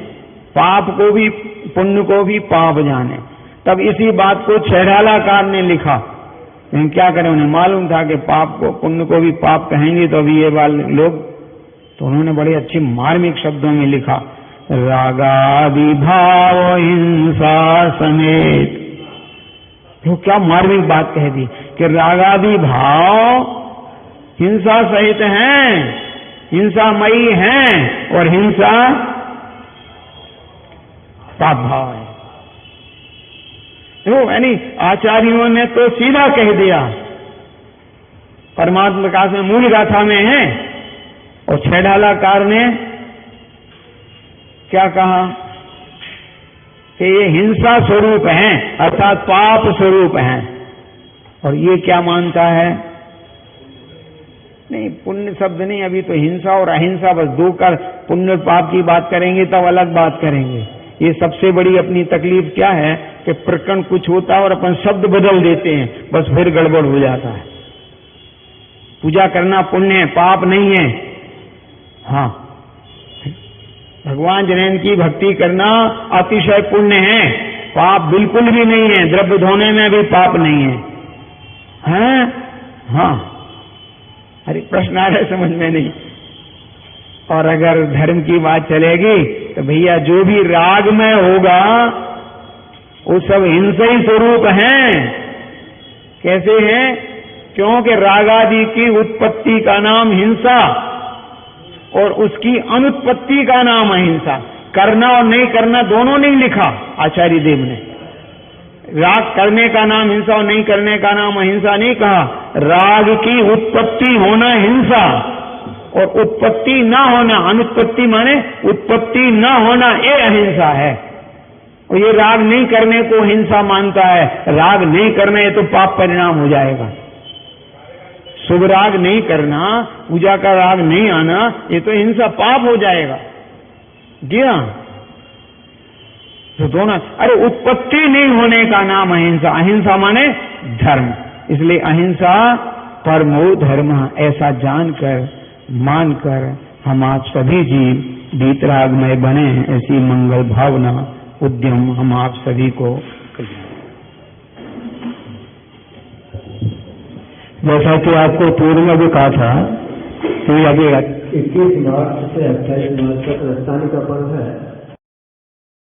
पाप को भी, पुण्य को भी पाप जाने। तब इसी बात को छेढ़ालाकार ने लिखा। लेकिन क्या करें, उन्हें मालूम था कि पाप को, पुण्य को भी पाप कहेंगे तो अभी ये वाले लोग, तो उन्होंने बड़े अच्छे मार्मिक शब्दों में लिखा, रागादि भाव हिंसा समेत। तो क्या मार्मिक बात कह दी कि रागादि भाव हिंसा सहित हैं, हिंसामयी हैं, और हिंसा पाप भाव है। तो यानी आचार्यों ने तो सीधा कह दिया, परमात्मा प्रकाश में मूल गाथा में है, और छेढ़ालाकार ने क्या कहा कि ये हिंसा स्वरूप हैं, अर्थात पाप स्वरूप हैं। और ये क्या मानता है? नहीं, पुण्य शब्द नहीं, अभी तो हिंसा और अहिंसा बस दो का, पुण्य और पाप की बात करेंगे तब अलग बात करेंगे। ये सबसे बड़ी अपनी तकलीफ क्या है कि प्रकरण कुछ होता है और अपन शब्द बदल देते हैं, बस फिर गड़बड़ हो जाता है। पूजा करना पुण्य है, पाप नहीं है। हाँ, भगवान जैन की भक्ति करना अतिशय पुण्य है, पाप बिल्कुल भी नहीं है। द्रव्य धोने में भी पाप नहीं है। हाँ, हाँ, अरे प्रश्न आ रहा है, समझ में नहीं। और अगर धर्म की बात चलेगी तो भैया जो भी राग में होगा वो सब हिंसा ही स्वरूप हैं। कैसे हैं? क्योंकि रागादि की उत्पत्ति का नाम हिंसा और उसकी अनुत्पत्ति का नाम अहिंसा। करना और नहीं करना दोनों नहीं लिखा आचार्य देव ने। राग करने का नाम हिंसा और नहीं करने का नाम अहिंसा नहीं कहा। राग की उत्पत्ति होना हिंसा और उत्पत्ति ना होना, अनुत्पत्ति माने उत्पत्ति ना होना, ये अहिंसा है। और ये राग नहीं करने को हिंसा मानता है। राग नहीं करना ये तो पाप परिणाम हो जाएगा। शुभ राग नहीं करना, पूजा का राग नहीं आना, ये तो हिंसा पाप हो जाएगा। जी हाँ, तो दोनों। अरे उत्पत्ति नहीं होने का नाम अहिंसा। अहिंसा माने धर्म। इसलिए अहिंसा परमो धर्म, ऐसा जानकर मानकर हम आप सभी जीव वीतरागमय बने। ऐसी मंगल भावना उद्यम हम आप सभी को। जैसा कि आपको पूर्व में भी कहा था कि अभी 21 मार्च से 28 मार्च तक रस्तानी का पर्व है।